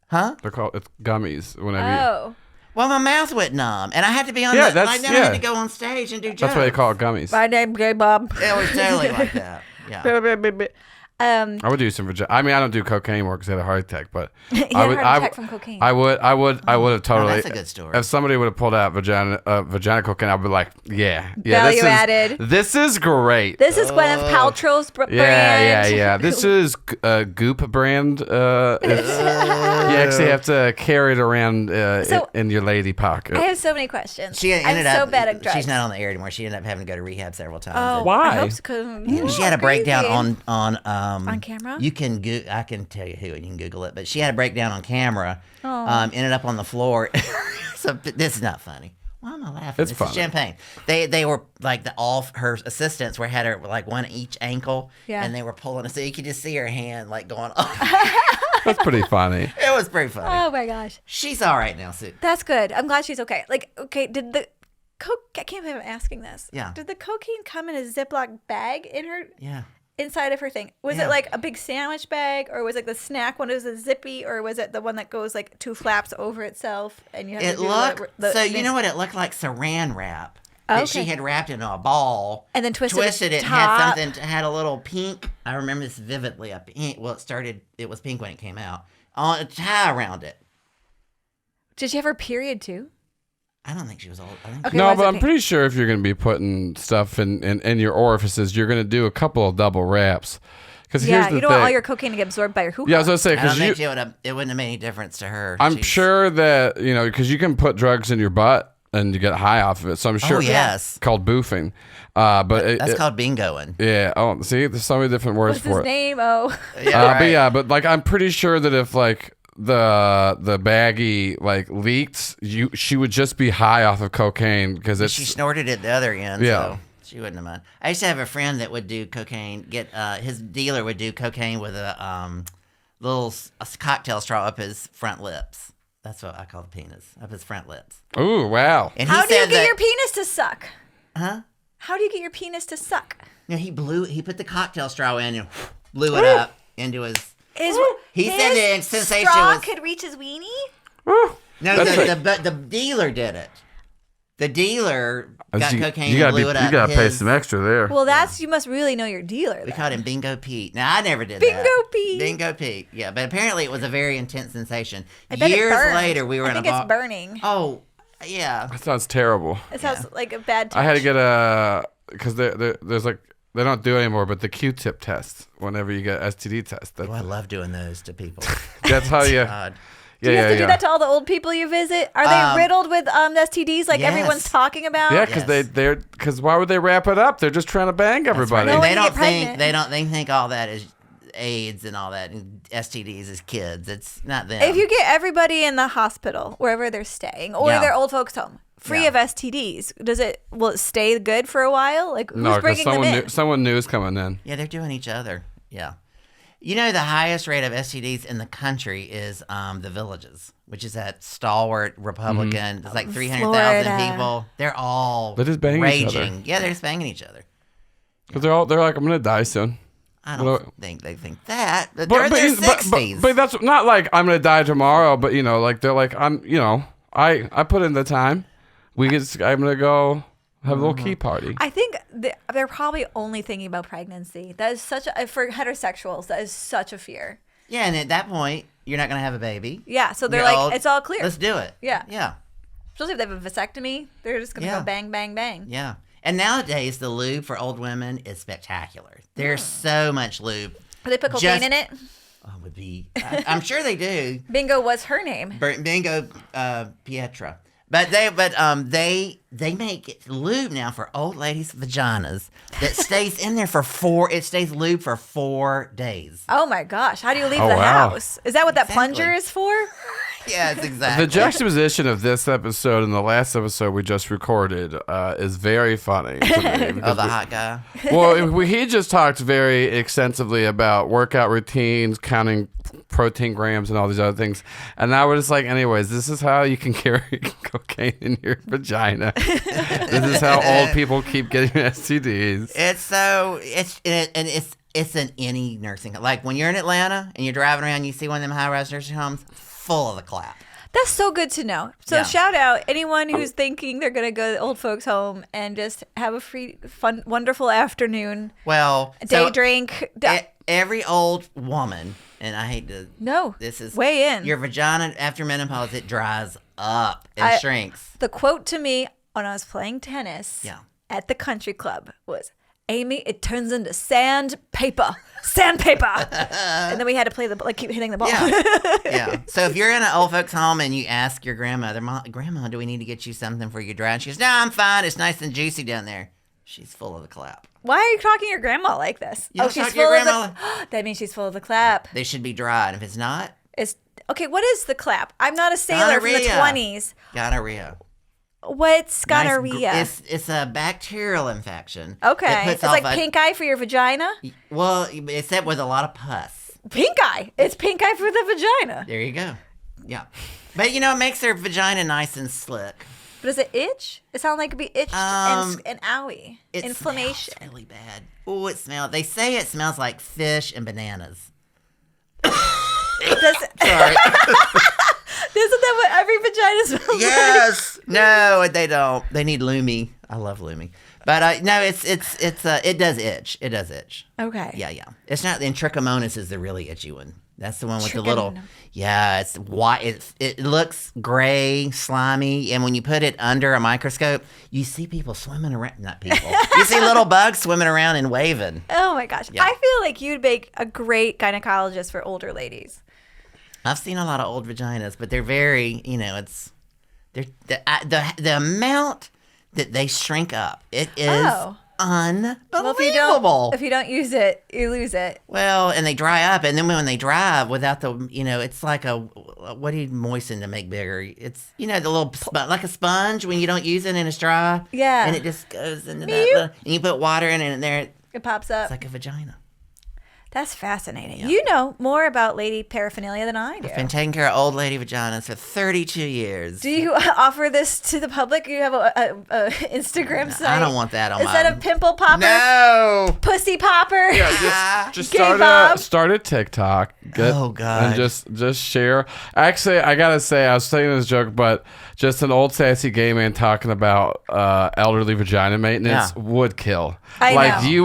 Huh? They're called gummies. Whenever Oh. Well, my mouth went numb, and I had to be on. Yeah, I had to go on stage and do jokes. that's why they call it gummies. My name's Gay Bob. It was totally like that. Yeah. I would do some vagina. I mean, I don't do cocaine anymore because I had a heart attack. But You I had would. a heart attack from cocaine. I would have totally. that's a good story. If somebody would have pulled out vagina cocaine, I'd be like, yeah. Value added. This is great. This is Gwyneth Paltrow's brand. Yeah. This is Goop brand. You actually have to carry it around in your lady pocket. I have so many questions. She ended up. I'm so bad at drugs. She's not on the air anymore. She ended up having to go to rehab several times. Oh, Why? I hope so, 'cause- She had a breakdown on camera? You can I can tell you who, and you can Google it. But she had a breakdown on camera. Ended up on the floor. So this is not funny. Why am I laughing? It's This funny. is champagne. They were like all her assistants had her like one each ankle, Yeah. and they were pulling it, so you could just see her hand like going. Oh, That's pretty funny. it was pretty funny. Oh my gosh. She's all right now, Sue. That's good. I'm glad she's okay. Like, okay, did the coke, I can't believe I'm asking this. Yeah. Did the cocaine come in a Ziploc bag Yeah. inside of her thing? Was Yeah. it like a big sandwich bag, or was it the snack one? Was it zippy, or was it the one that goes like two flaps over itself and you have It to do looked the so. You know what it looked like? Saran wrap. that she had wrapped in a ball and then twisted it, had a little pink. I remember this vividly. It was pink when it came out. On a tie around it. Did she have her period too? I don't think she was old. No, but I'm pretty sure if you're going to be putting stuff in your orifices, you're going to do a couple of double wraps. Because here's the you don't thing. want all your cocaine to get absorbed by your hoo-ha. Yeah, I was going to say, because it wouldn't have made any difference to her. I'm sure that, because you can put drugs in your butt and you get high off of it. So I'm sure yes. It's called boofing. But that's called bingoing. Yeah. Oh, see, there's so many different words What's for his name? Oh. Yeah, right. But I'm pretty sure that if the baggie leaked, she would just be high off of cocaine because she snorted it the other end. Yeah. So she wouldn't have mind. I used to have a friend that would do cocaine. His dealer would do cocaine with a cocktail straw up his front lips. That's what I call the penis, up his front lips. Ooh, wow! And how do you get your penis to suck? Huh? How do you get your penis to suck? He put the cocktail straw in and blew it up into his. He said the sensation straw could reach his weenie. No, the dealer did it. The dealer got cocaine and blew it up. You gotta pay some extra there. Well, you must really know your dealer. We called him Bingo Pete. Now I never did Bingo that. Pete. Bingo Pete. Yeah, but apparently it was a very intense sensation. I bet Years it burned. later, we were in a bar. I think it's burning. Oh, yeah. That sounds terrible. It sounds like a bad touch. I had to get because there's they don't do it anymore, but the Q-tip test whenever you get STD test. I love doing those to people. That's how you. God. Do you have to do that to all the old people you visit? Are they riddled with STDs like everyone's talking about? Yeah, because why would they wrap it up? They're just trying to bang everybody. Right. They think all that is AIDS and all that, and STDs is kids. It's not them. If you get everybody in the hospital wherever they're staying or their old folks home free of STDs, will it stay good for a while? Like who's bringing them in? Someone new is coming in. Yeah, they're doing each other. Yeah. The highest rate of STDs in the country is the Villages, which is that stalwart Republican. It's like 300,000 people. They're all just banging raging. each other. Yeah, they're just banging each other. Because they're like, I'm gonna die soon. I don't think they think that. But they're in their 60s. But that's not like I'm gonna die tomorrow. But they're like I put in the time. I'm gonna go have a little key party. I think they're probably only thinking about pregnancy. That is for heterosexuals. That is such a fear. Yeah, and at that point, you're not going to have a baby. Yeah, so they're like, it's all clear. Let's do it. Yeah. Yeah. Especially if they have a vasectomy, they're just going to go bang, bang, bang. Yeah. And nowadays, the lube for old women is spectacular. There's so much lube. Do they put cocaine in it? Oh, would be. I'm sure they do. Bingo was her name. Bingo Pietra. But they make lube now for old ladies' vaginas that stays in there it stays lube for 4 days. Oh my gosh. How do you leave the house? Is that what that plunger is for? Yes, exactly. The juxtaposition of this episode and the last episode we just recorded is very funny to me. Oh, the hot guy. Well, he just talked very extensively about workout routines, counting protein grams and all these other things. And now we're just like, anyways, this is how you can carry cocaine in your vagina. This is how old people keep getting STDs. It's in any nursing home. Like when you're in Atlanta and you're driving around, you see one of them high-rise nursing homes full of the clap. That's so good to know. So shout out anyone who's thinking they're going to go to the old folks' home and just have a free, fun, wonderful afternoon. Well, drink. Every old woman, and I hate to. No. This is way in. Your vagina after menopause, it dries up and shrinks. The quote to me when I was playing tennis at the country club was, Amy, it turns into sandpaper. And then we had to play keep hitting the ball. Yeah. So if you're in an old folks' home and you ask your grandmother, Grandma, do we need to get you something for your dry? And she goes, no, I'm fine. It's nice and juicy down there. She's full of the clap. Why are you talking to your grandma like this? She's full of the... That means she's full of the clap. They should be dry. And if it's not... Okay, what is the clap? I'm not a sailor from the 20s. Gonorrhea. What's gonorrhea? It's a bacterial infection. Okay. It's like pink eye for your vagina? Well, except with a lot of pus. Pink eye. It's pink eye for the vagina. There you go. Yeah. But, it makes their vagina nice and slick. But does it itch? It sounds like it could be itched and owie. Inflammation. It smells really bad. Oh, it smells. They say it smells like fish and bananas. Sorry. Isn't that what every vagina smells like? Yes. No, they don't. They need Lumi. I love Lumi. But no, it does itch. It does itch. Okay. Yeah. It's not, and trichomonas is the really itchy one. That's the one with the little, it's white. It looks gray, slimy, and when you put it under a microscope, you see people swimming around. Not people. You see little bugs swimming around and waving. Oh my gosh. Yeah. I feel like you'd make a great gynecologist for older ladies. I've seen a lot of old vaginas, but they're very, the amount that they shrink up. It is unbelievable. Well, if you don't use it, you lose it. Well, and they dry up, and then when they dry without the, it's like what do you moisten to make bigger? It's, the little, like a sponge when you don't use it and it's dry. Yeah. And it just goes into that, and you put water in it, and there it pops up. It's like a vagina. That's fascinating. Yeah. You know more about lady paraphernalia than I do. I've been taking care of old lady vaginas for 32 years. Do you offer this to the public? You have a Instagram site? I don't want that on Is that a pimple popper? No. Pussy popper? Yeah, just start a TikTok. Oh, God. And just share. Actually, I got to say, I was saying this joke, but just an old sassy gay man talking about elderly vagina maintenance would kill. I know. You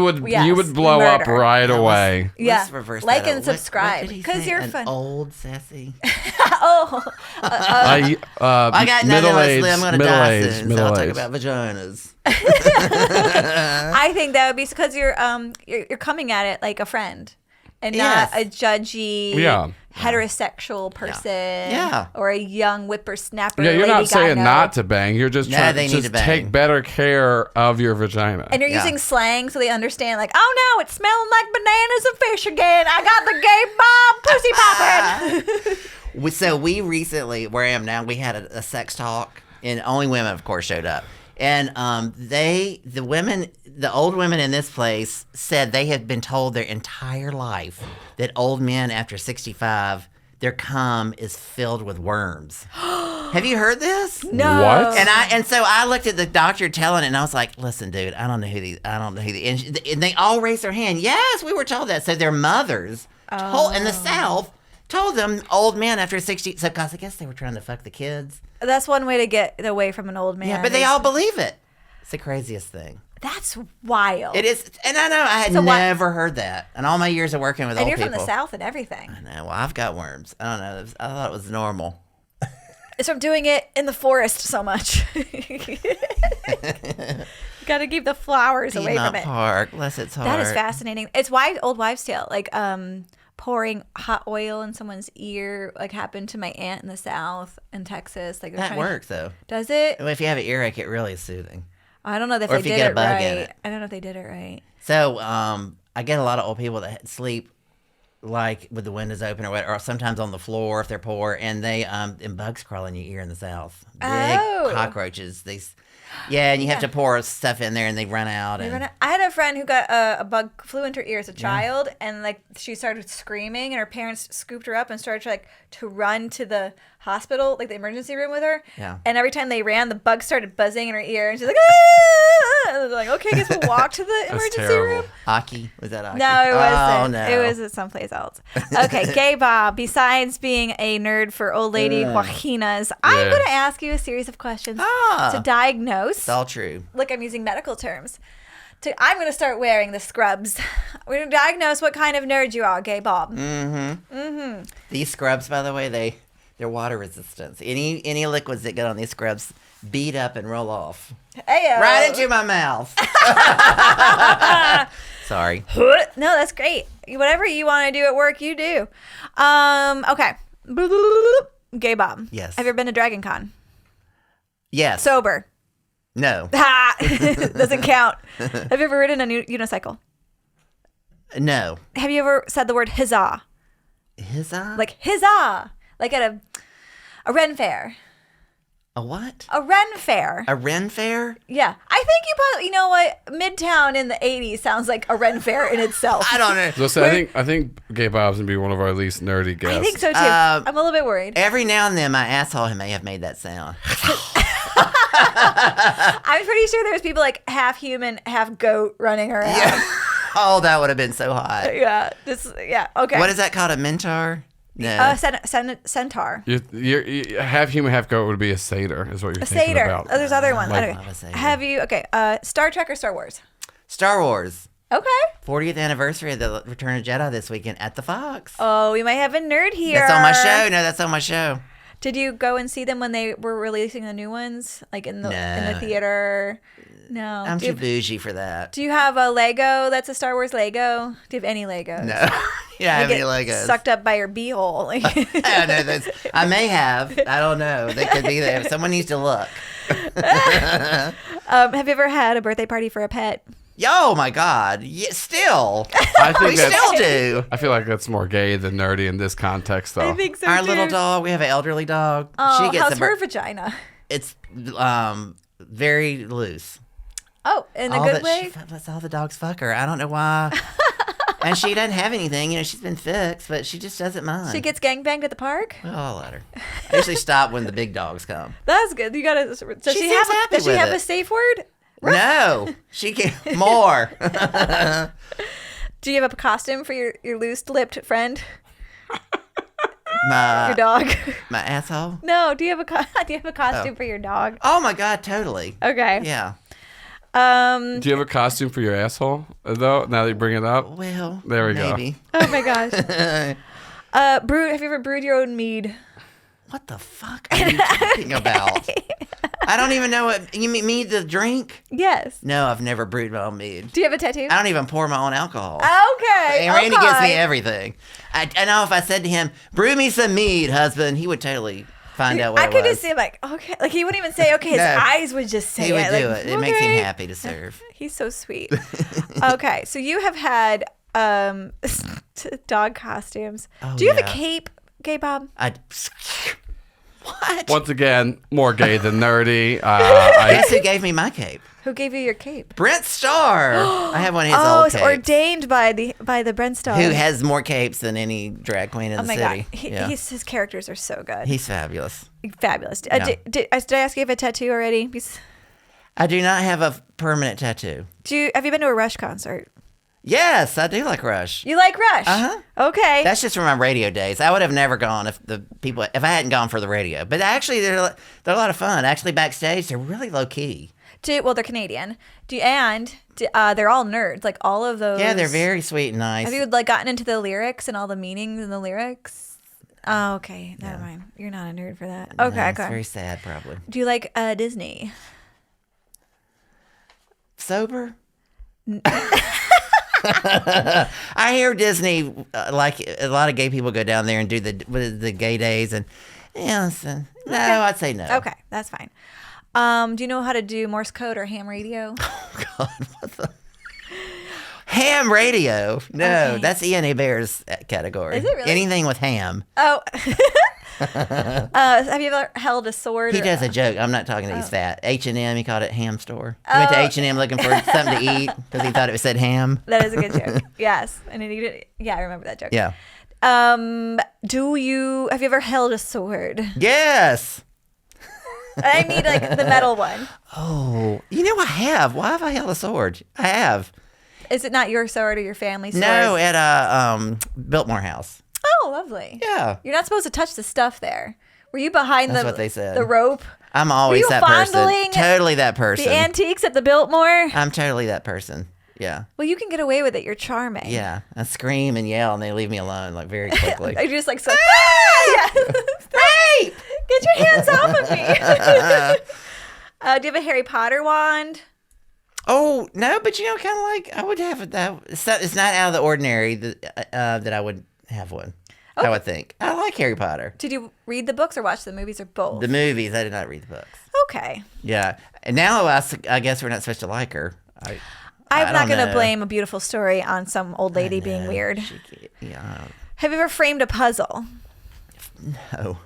would blow up right away. Yeah, let's reverse like that and subscribe because you're fun. Old sassy. I got middle-aged. I'm going to die soon, so I'll talk about vaginas. I think that would be because you're coming at it like a friend and not a judgy heterosexual person or a young whippersnapper. Yeah, you're lady not saying guy, not to bang. You're just trying to take better care of your vagina. And you're using slang so they understand, like, oh no, it's smelling like bananas and fish again. I got the gay Bob pussy popping. So we recently, where I am now, we had a sex talk, and only women, of course, showed up. And the old women in this place said they had been told their entire life that old men after 65, their cum is filled with worms. Have you heard this? No. What? And so I looked at the doctor telling it, and I was like, listen, dude, I don't know who these, and they all raised their hand. Yes, we were told that. So their mothers in the South told them old men after 60, so because I guess they were trying to fuck the kids. That's one way to get away from an old man. Yeah, but they all believe it. It's the craziest thing. That's wild. It is, and I know I had never heard that in all my years of working with old people. And you're from the South and everything. I know. Well, I've got worms. I don't know. I thought it was normal. It's from doing it in the forest so much. Got to keep the flowers away from it. Park, less it's hard. That is fascinating. It's old wives' tale. Like pouring hot oil in someone's ear, like happened to my aunt in the South in Texas. Like that works though. Does it? Well, if you have an earache, it really is soothing. I don't know if they did it right. I don't know if they did it right. So I get a lot of old people that sleep like with the windows open or whatever, or sometimes on the floor if they're poor, and they and bugs crawl in your ear in the South. Big cockroaches. And you have to pour stuff in there, and they run out. I had a friend who got a bug flew into her ear as a child, and like she started screaming, and her parents scooped her up and started to run to the hospital, like the emergency room with her. Yeah. And every time they ran, the bug started buzzing in her ear, and she's like, ah! And they're like, okay, I guess we'll walk to the emergency room. Aki? Was that Aki? No, it wasn't. Oh, no. It was someplace else. Okay, Gay Bob, besides being a nerd for old lady vaginas, I'm going to ask you a series of questions to diagnose. It's all true. Look, I'm using medical terms. I'm going to start wearing the scrubs. We're going to diagnose what kind of nerd you are, Gay Bob. Mm-hmm. Mm-hmm. These scrubs, by the way, they're water resistant. Any liquids that get on these scrubs beat up and roll off. Ayo. Right into my mouth. Sorry. No, that's great. Whatever you want to do at work, you do. Okay. Gay Bob. Yes. Have you ever been to Dragon Con? Yes. Sober. No. Doesn't count. Have you ever ridden a unicycle? No. Have you ever said the word huzzah? Huzzah? Like huzzah. Like at a Ren fair. A what? A Ren fair. A Ren fair? Yeah. I think you know what? Midtown in the 80s sounds like a Ren fair in itself. I don't know. Listen, I think Gay Bob's going to be one of our least nerdy guests. I think so too. I'm a little bit worried. Every now and then my asshole may have made that sound. I'm pretty sure there's people like half human, half goat running around. Yeah. Oh, that would have been so hot. Yeah. Okay. What is that called? A mentor? No. Centaur. You're half human, half goat would be a satyr, is what you're A thinking satyr. about. Oh, there's other ones. I Anyway, love a satyr. have you? Okay. Star Trek or Star Wars? Star Wars. Okay. 40th anniversary of the Return of Jedi this weekend at the Fox. Oh, we might have a nerd here. That's on my show. No, that's on my show. Did you go and see them when they were releasing the new ones, like in the No. theater? No. I'm too bougie for that. Do you have a Lego that's a Star Wars Lego? Do you have any Legos? No. You don't have any Legos. Sucked up by your beehole. I may have. I don't know. They could be there. Someone needs to look. Have you ever had a birthday party for a pet? Oh my God! Yeah, still, I think we still do. I feel like that's more gay than nerdy in this context, though. I think so Our too. little dog. We have an elderly dog. Oh, how's her vagina? It's very loose. Oh, in a good way? That's all the dogs fuck her. I don't know why. And she doesn't have anything. You know, she's been fixed, but she just doesn't mind. She gets gangbanged at the park? Well, I'll let her. I usually stop when the big dogs come. That's good. You gotta. Does she have happy a safe word? No, she can more. Do you have a costume for your loose-lipped friend? Your dog? My asshole? No. Do you have a costume for your dog? Oh my God, totally. Okay. Yeah. Do you have a costume for your asshole, though, now that you bring it up? Well, there we maybe. go. Oh my gosh. Have you ever brewed your own mead? What the fuck are you talking about? I don't even know what you mean. The drink? Yes. No, I've never brewed my own mead. Do you have a tattoo? I don't even pour my own alcohol. Okay. And Randy gives me everything. I know if I said to him, "Brew me some mead, husband," he would totally find out what I it could was. just see him like, okay, like he wouldn't even say okay. His eyes would just say he would it. do like, it. It makes him okay. happy to serve. He's so sweet. Okay, so you have had dog costumes. Oh, Do you have yeah. a cape, Gay Bob? What? Once again, more gay than nerdy. Guess who gave me my cape? Who gave you your cape? Brent Starr. I have one of his Oh, old it's capes. ordained by the Brent Starr. Who has more capes than any drag queen in Oh the my city. god, Yeah. his characters are so good. He's fabulous. Fabulous. Yeah. Did I ask you if you have a tattoo already? I do not have a permanent tattoo. Have you been to a Rush concert? Yes, I do like Rush. You like Rush? Uh-huh. Okay. That's just from my radio days. I would have never gone if I hadn't gone for the radio. But actually, they're a lot of fun. Actually, backstage, they're really low key. Well, they're Canadian. They're all nerds. Like all of those. Yeah, they're very sweet and nice. Have you gotten into the lyrics and all the meanings in the lyrics? Oh, okay. Never mind. You're not a nerd for that. Okay, No, it's okay. very sad, probably. Do you like Disney? Sober? I hear Disney, like a lot of gay people go down there and do the gay days, and I'd say no. Okay, that's fine. Do you know how to do Morse code or ham radio? Oh God, what the ham radio? No, Okay. that's Ian Hebert's category. Is it really? Anything with ham? Oh. Have you ever held a sword? He does a joke. I'm not talking that he's fat. H&M, he called it ham store. He went to H&M looking for something to eat because he thought it said ham. That is a good joke. Yes, and then I remember that joke. Yeah. Have you ever held a sword? Yes. I mean, like the metal one. Oh, I have. Why have I held a sword? I have. Is it not your sword or your family's sword? No, at a Biltmore house. Oh, lovely. Yeah. You're not supposed to touch the stuff there. Were you behind That's what they said. the rope? I'm always you that person. fondling Totally that person. The antiques at the Biltmore? I'm totally that person. Yeah. Well, you can get away with it. You're charming. Yeah. I scream and yell and they leave me alone like very quickly. I just like so. Hey! Get your hands off of me. Do you have a Harry Potter wand? Oh, no, but kind of like I would have that. It's not out of the ordinary that I would have one. Okay. I would think. I like Harry Potter. Did you read the books or watch the movies or both? The movies, I did not read the books. Okay. Yeah. And now I guess we're not supposed to like her. I'm not going to blame a beautiful story on some old lady being weird. Yeah. Have you ever framed a puzzle? No.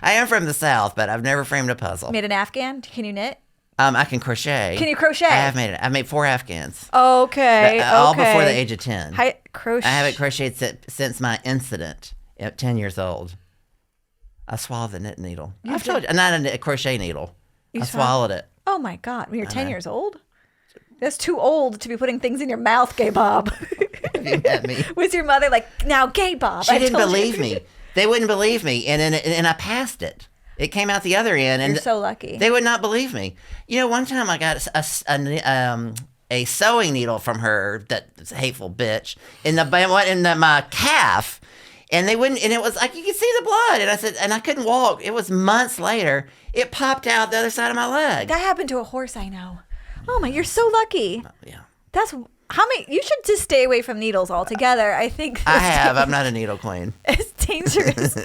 I am from the South, but I've never framed a puzzle. Made an Afghan? Can you knit? I can crochet. Can you crochet? I have made it. I made 4 Afghans. Okay. All before the age of 10. Crochet. I haven't crocheted since my incident at 10 years old. I swallowed the knit needle. I've told you, not a crochet needle. I swallowed it. Oh my God. When you're 10 years old? That's too old to be putting things in your mouth, Gay Bob. Have you met me? Was your mother like, now, Gay Bob? She didn't believe me. They wouldn't believe me, and I passed it. It came out the other end, and You're so lucky. They would not believe me. You know, one time I got a sewing needle from her, that hateful bitch, in my calf, and they wouldn't. And it was like you could see the blood, and I said, and I couldn't walk. It was months later. It popped out the other side of my leg. That happened to a horse I know. Oh my, you're so lucky. Yeah. That's how many. You should just stay away from needles altogether. I think. I have. I'm not a needle queen. It's dangerous.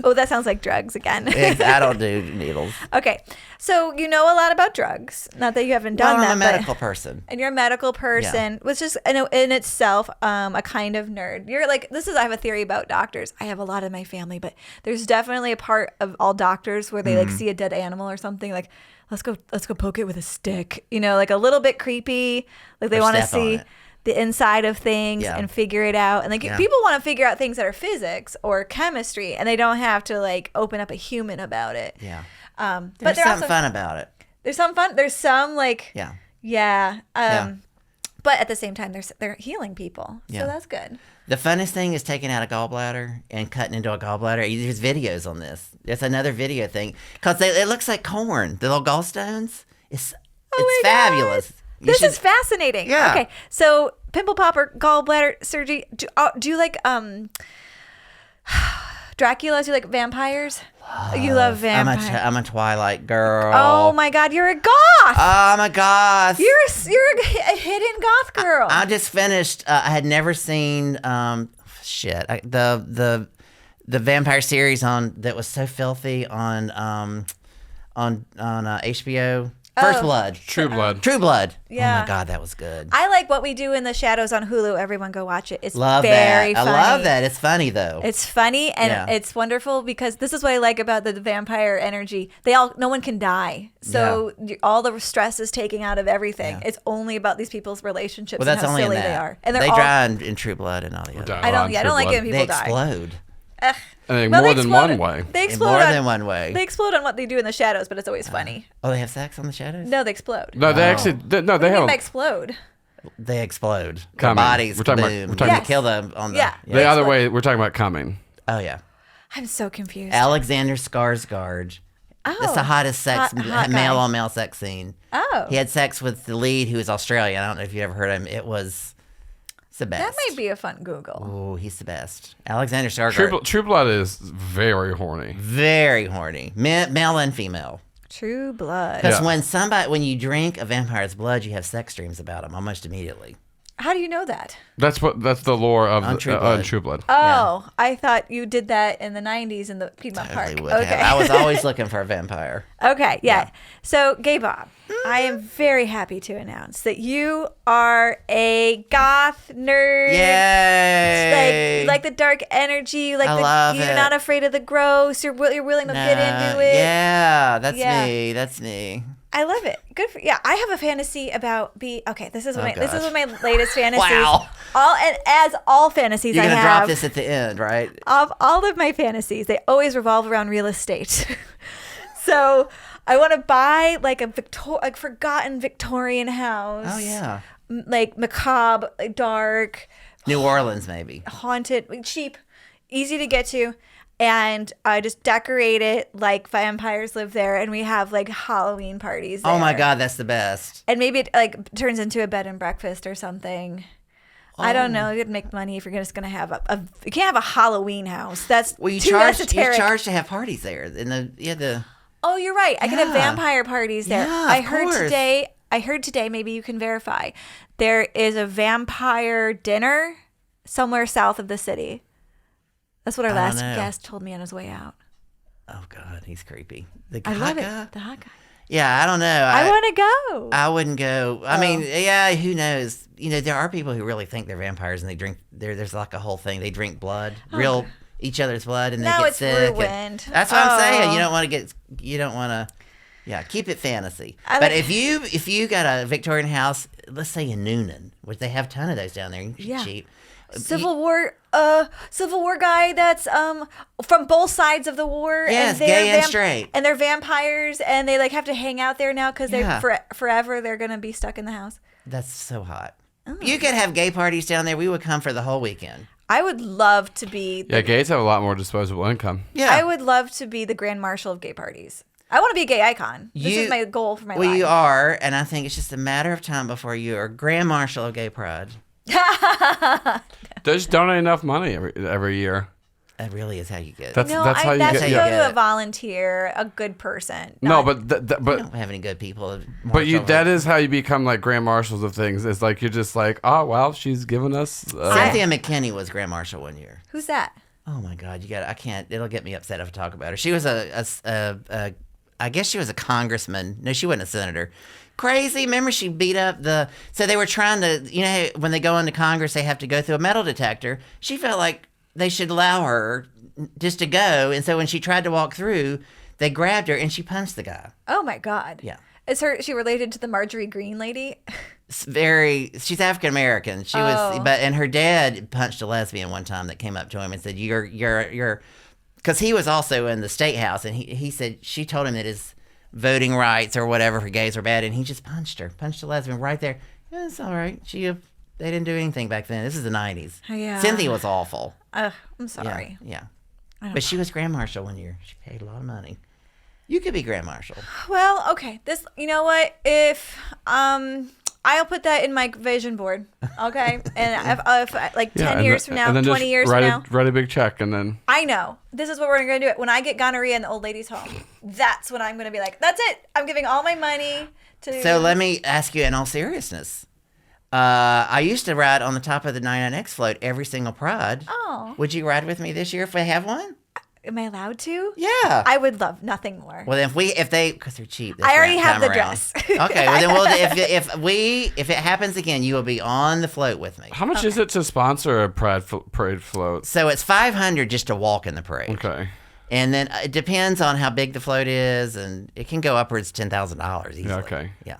Oh, that sounds like drugs again. I don't do needles. Okay, so you know a lot about drugs. Not that you haven't done that. I'm a medical person. And you're a medical person, which is in itself a kind of nerd. You're like, I have a theory about doctors. I have a lot in my family, but there's definitely a part of all doctors where they like see a dead animal or something like, let's go poke it with a stick. You know, like a little bit creepy. Like they want to see the inside of things and figure it out. And like people want to figure out things that are physics or chemistry, and they don't have to like open up a human about it. Yeah. But there's something fun about it. There's some fun. There's some like yeah. But at the same time, they're healing people, so that's good. The funnest thing is taking out a gallbladder and cutting into a gallbladder. There's videos on this. It's another video thing because it looks like corn. The little gallstones. It's fabulous. This is fascinating. Yeah. Okay, so pimple popper, gallbladder surgery. Do you like Dracula? Do you like vampires? You love vampires. I'm a Twilight girl. Oh my God, you're a goth. I'm a goth. You're a hidden goth girl. I just finished. I had never seen the vampire series that was so filthy on HBO. First Blood. True Blood. True Blood. Yeah. Oh my God, that was good. I like What We Do in the Shadows on Hulu. Everyone go watch it. It's Love very that. funny. I love that. It's funny though. It's funny and it's wonderful because this is what I like about the vampire energy. No one can die. So all the stress is taken out of everything. It's only about these people's relationships and how silly they are. And they die in True Blood and all the other. I don't like it when people die. They explode. More than one way. They explode more than one way. They explode on what they do in the shadows, but it's always funny. Oh, they have sex on the shadows? No, they explode. No, they actually. They have. They explode. They explode. Their Coming. bodies We're talking boom. about- we're talking You kill them on the. Yeah. The other way, we're talking about coming. Oh yeah. I'm so confused. Alexander Skarsgård. Oh, That's the hottest sex hot male guy. on male sex scene. Oh. He had sex with the lead who is Australian. I don't know if you ever heard of him. It's the best. That might be a fun Google. Oh, he's the best. Alexander Skarsgård. True Blood is very horny. Very horny. Male and female. True Blood. Because when you drink a vampire's blood, you have sex dreams about him almost immediately. How do you know that? That's the lore of True Blood. Oh, I thought you did that in the 90s in the Piedmont Park. Would have. I was always looking for a vampire. Okay, yeah. So, Gay Bob, I am very happy to announce that you are a goth nerd. Yay! You like the dark energy. You like love you're it. not afraid of the gross. You're willing to get into it. Yeah, that's me. That's me. I love it. Good for I have a fantasy about this is one of my latest fantasies. Wow. All fantasies You're I gonna have. drop this at the end, right? Of all of my fantasies, they always revolve around real estate. So I want to buy like a forgotten Victorian house. Oh yeah. Like macabre, like dark, New Orleans, maybe. haunted, cheap, easy to get to. And I just decorate it like vampires live there, and we have like Halloween parties there. Oh my God, that's the best. And maybe it like turns into a bed and breakfast or something. I don't know. You'd make money if you're just gonna have you can't have a Halloween house. That's you too charge esoteric. You charge to have parties there. In Oh, you're right. I can have vampire parties there. Yeah, I of heard course. today, maybe you can verify, there is a vampire dinner somewhere south of the city. That's what our last guest told me on his way out. Oh God, he's creepy. I love it. The hot guy. Yeah, I don't know. I want to go. I wouldn't go. I mean, yeah, who knows? You know, there are people who really think they're vampires and they drink. There's like a whole thing. They drink blood, each other's blood, and they Now get it's sick. ruined. That's what I'm saying. You don't want to get. You don't want to. Yeah, keep it fantasy. But if you got a Victorian house, let's say in Noonan, which they have a ton of those down there, cheap. Civil War guy that's from both sides of the war. Yes, and they're gay and straight. And they're vampires, and they like have to hang out there now because forever they're gonna be stuck in the house. That's so hot. Oh. You could have gay parties down there. We would come for the whole weekend. I would love to be. Gays have a lot more disposable income. Yeah, I would love to be the grand marshal of gay parties. I want to be a gay icon. This is my goal for my life. Well, you are, and I think it's just a matter of time before you are grand marshal of gay pride. Just donate enough money every year. That really is how you get it. That's how you get it. Go to a volunteer, a good person. We don't have any good people. But that is how you become like grand marshals of things. It's like you're just like, oh well, she's given us. Cynthia McKinney was grand marshal one year. Who's that? Oh my God, I can't. It'll get me upset if I talk about her. She was I guess she was a congressman. No, she wasn't a senator. Crazy. Remember she beat up so they were trying to, when they go into Congress, they have to go through a metal detector. She felt like they should allow her just to go. And so when she tried to walk through, they grabbed her and she punched the guy. Oh my God. Yeah. Is she related to the Marjorie Greene lady? She's African American. She was, and her dad punched a lesbian one time that came up to him and said, you're, because he was also in the state house, and he said she told him that his voting rights or whatever for gays were bad, and he just punched a lesbian right there. Yeah, it's all right. They didn't do anything back then. This is the 90s. Yeah. Cynthia was awful. I'm sorry. Yeah. But she was grand marshal one year. She paid a lot of money. You could be grand marshal. Well, okay. You know what? If I'll put that in my vision board, okay? And if like 10 years from now, 20 years from now. Write a big check and then. I know. This is what we're going to do. When I get gonorrhea in the old lady's home, that's when I'm going to be like, that's it. I'm giving all my money to. So let me ask you in all seriousness. I used to ride on the top of the 99X float every single Pride. Oh. Would you ride with me this year if we have one? Am I allowed to? Yeah. I would love nothing more. Well, then because they're cheap. I already have the dress. Okay. Well, then if it happens again, you will be on the float with me. How much is it to sponsor a parade float? So it's $500 just to walk in the parade. Okay. And then it depends on how big the float is, and it can go upwards $10,000 easily. Okay. Yeah.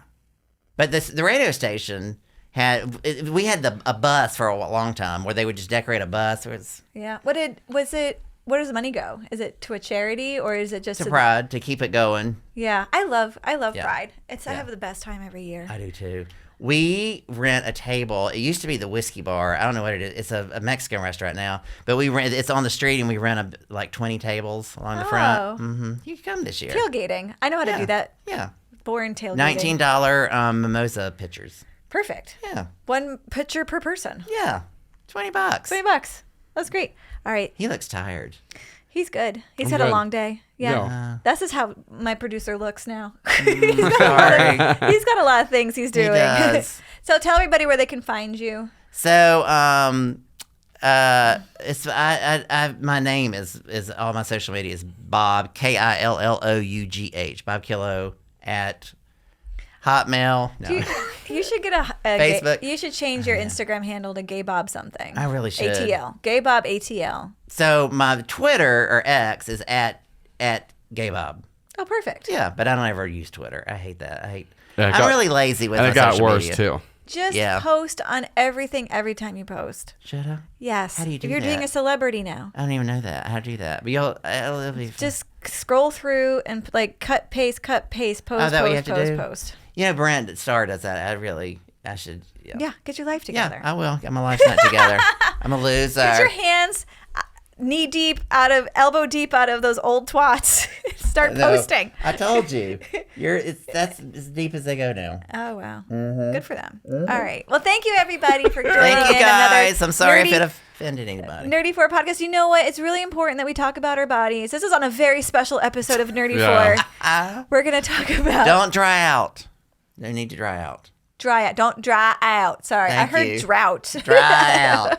But the radio station we had a bus for a long time where they would just decorate a bus. Yeah. Where does the money go? Is it to a charity or is it just to Pride to keep it going? Yeah, I love Pride. I have the best time every year. I do too. We rent a table. It used to be the Whiskey Bar. I don't know what it is. It's a Mexican restaurant now. But it's on the street, and we rent like 20 tables along the front. Mm-hmm. You can come this year. Tailgating. I know how to do that. Yeah. Boring tailgating. $19 mimosa pitchers. Perfect. Yeah. One pitcher per person. Yeah. $20. $20. That's great. All right. He looks tired. He's good. He's had a long day. Yeah. That's just how my producer looks now. He's got a lot of things he's doing. He does. So tell everybody where they can find you. So it's my name is all my social media is Bob Killough Bob Killough at Hotmail. No. You should get a Facebook. You should change your Instagram handle to Gay Bob something. I really should. ATL. Gay Bob ATL. So my Twitter or X is at Gay Bob. Oh, perfect. Yeah, but I don't ever use Twitter. I hate that. I'm really lazy with my social media. And it got worse too. Just post on everything every time you post. Should I? Yes. How do you do that? You're being a celebrity now. I don't even know that. How to do that? But it'll be fun. Just scroll through and like cut, paste, post, post. Brent Starr does that. I should. Yeah, get your life together. Yeah, I will. Get my life not together. I'm a loser. Get your hands elbow deep out of those old twats. Start posting. I told you. That's as deep as they go now. Oh, wow. Mm-hmm. Good for them. Mm-hmm. All right. Well, thank you, everybody, for joining Thank you, guys. I'm sorry if it offended anybody. Nerdy 4 podcast. You know what? It's really important that we talk about our bodies. This is on a very special episode of Nerdy 4. We're going to talk about... Don't dry out. No need to dry out. Dry out. Don't dry out. Sorry. I heard drought. Dry out.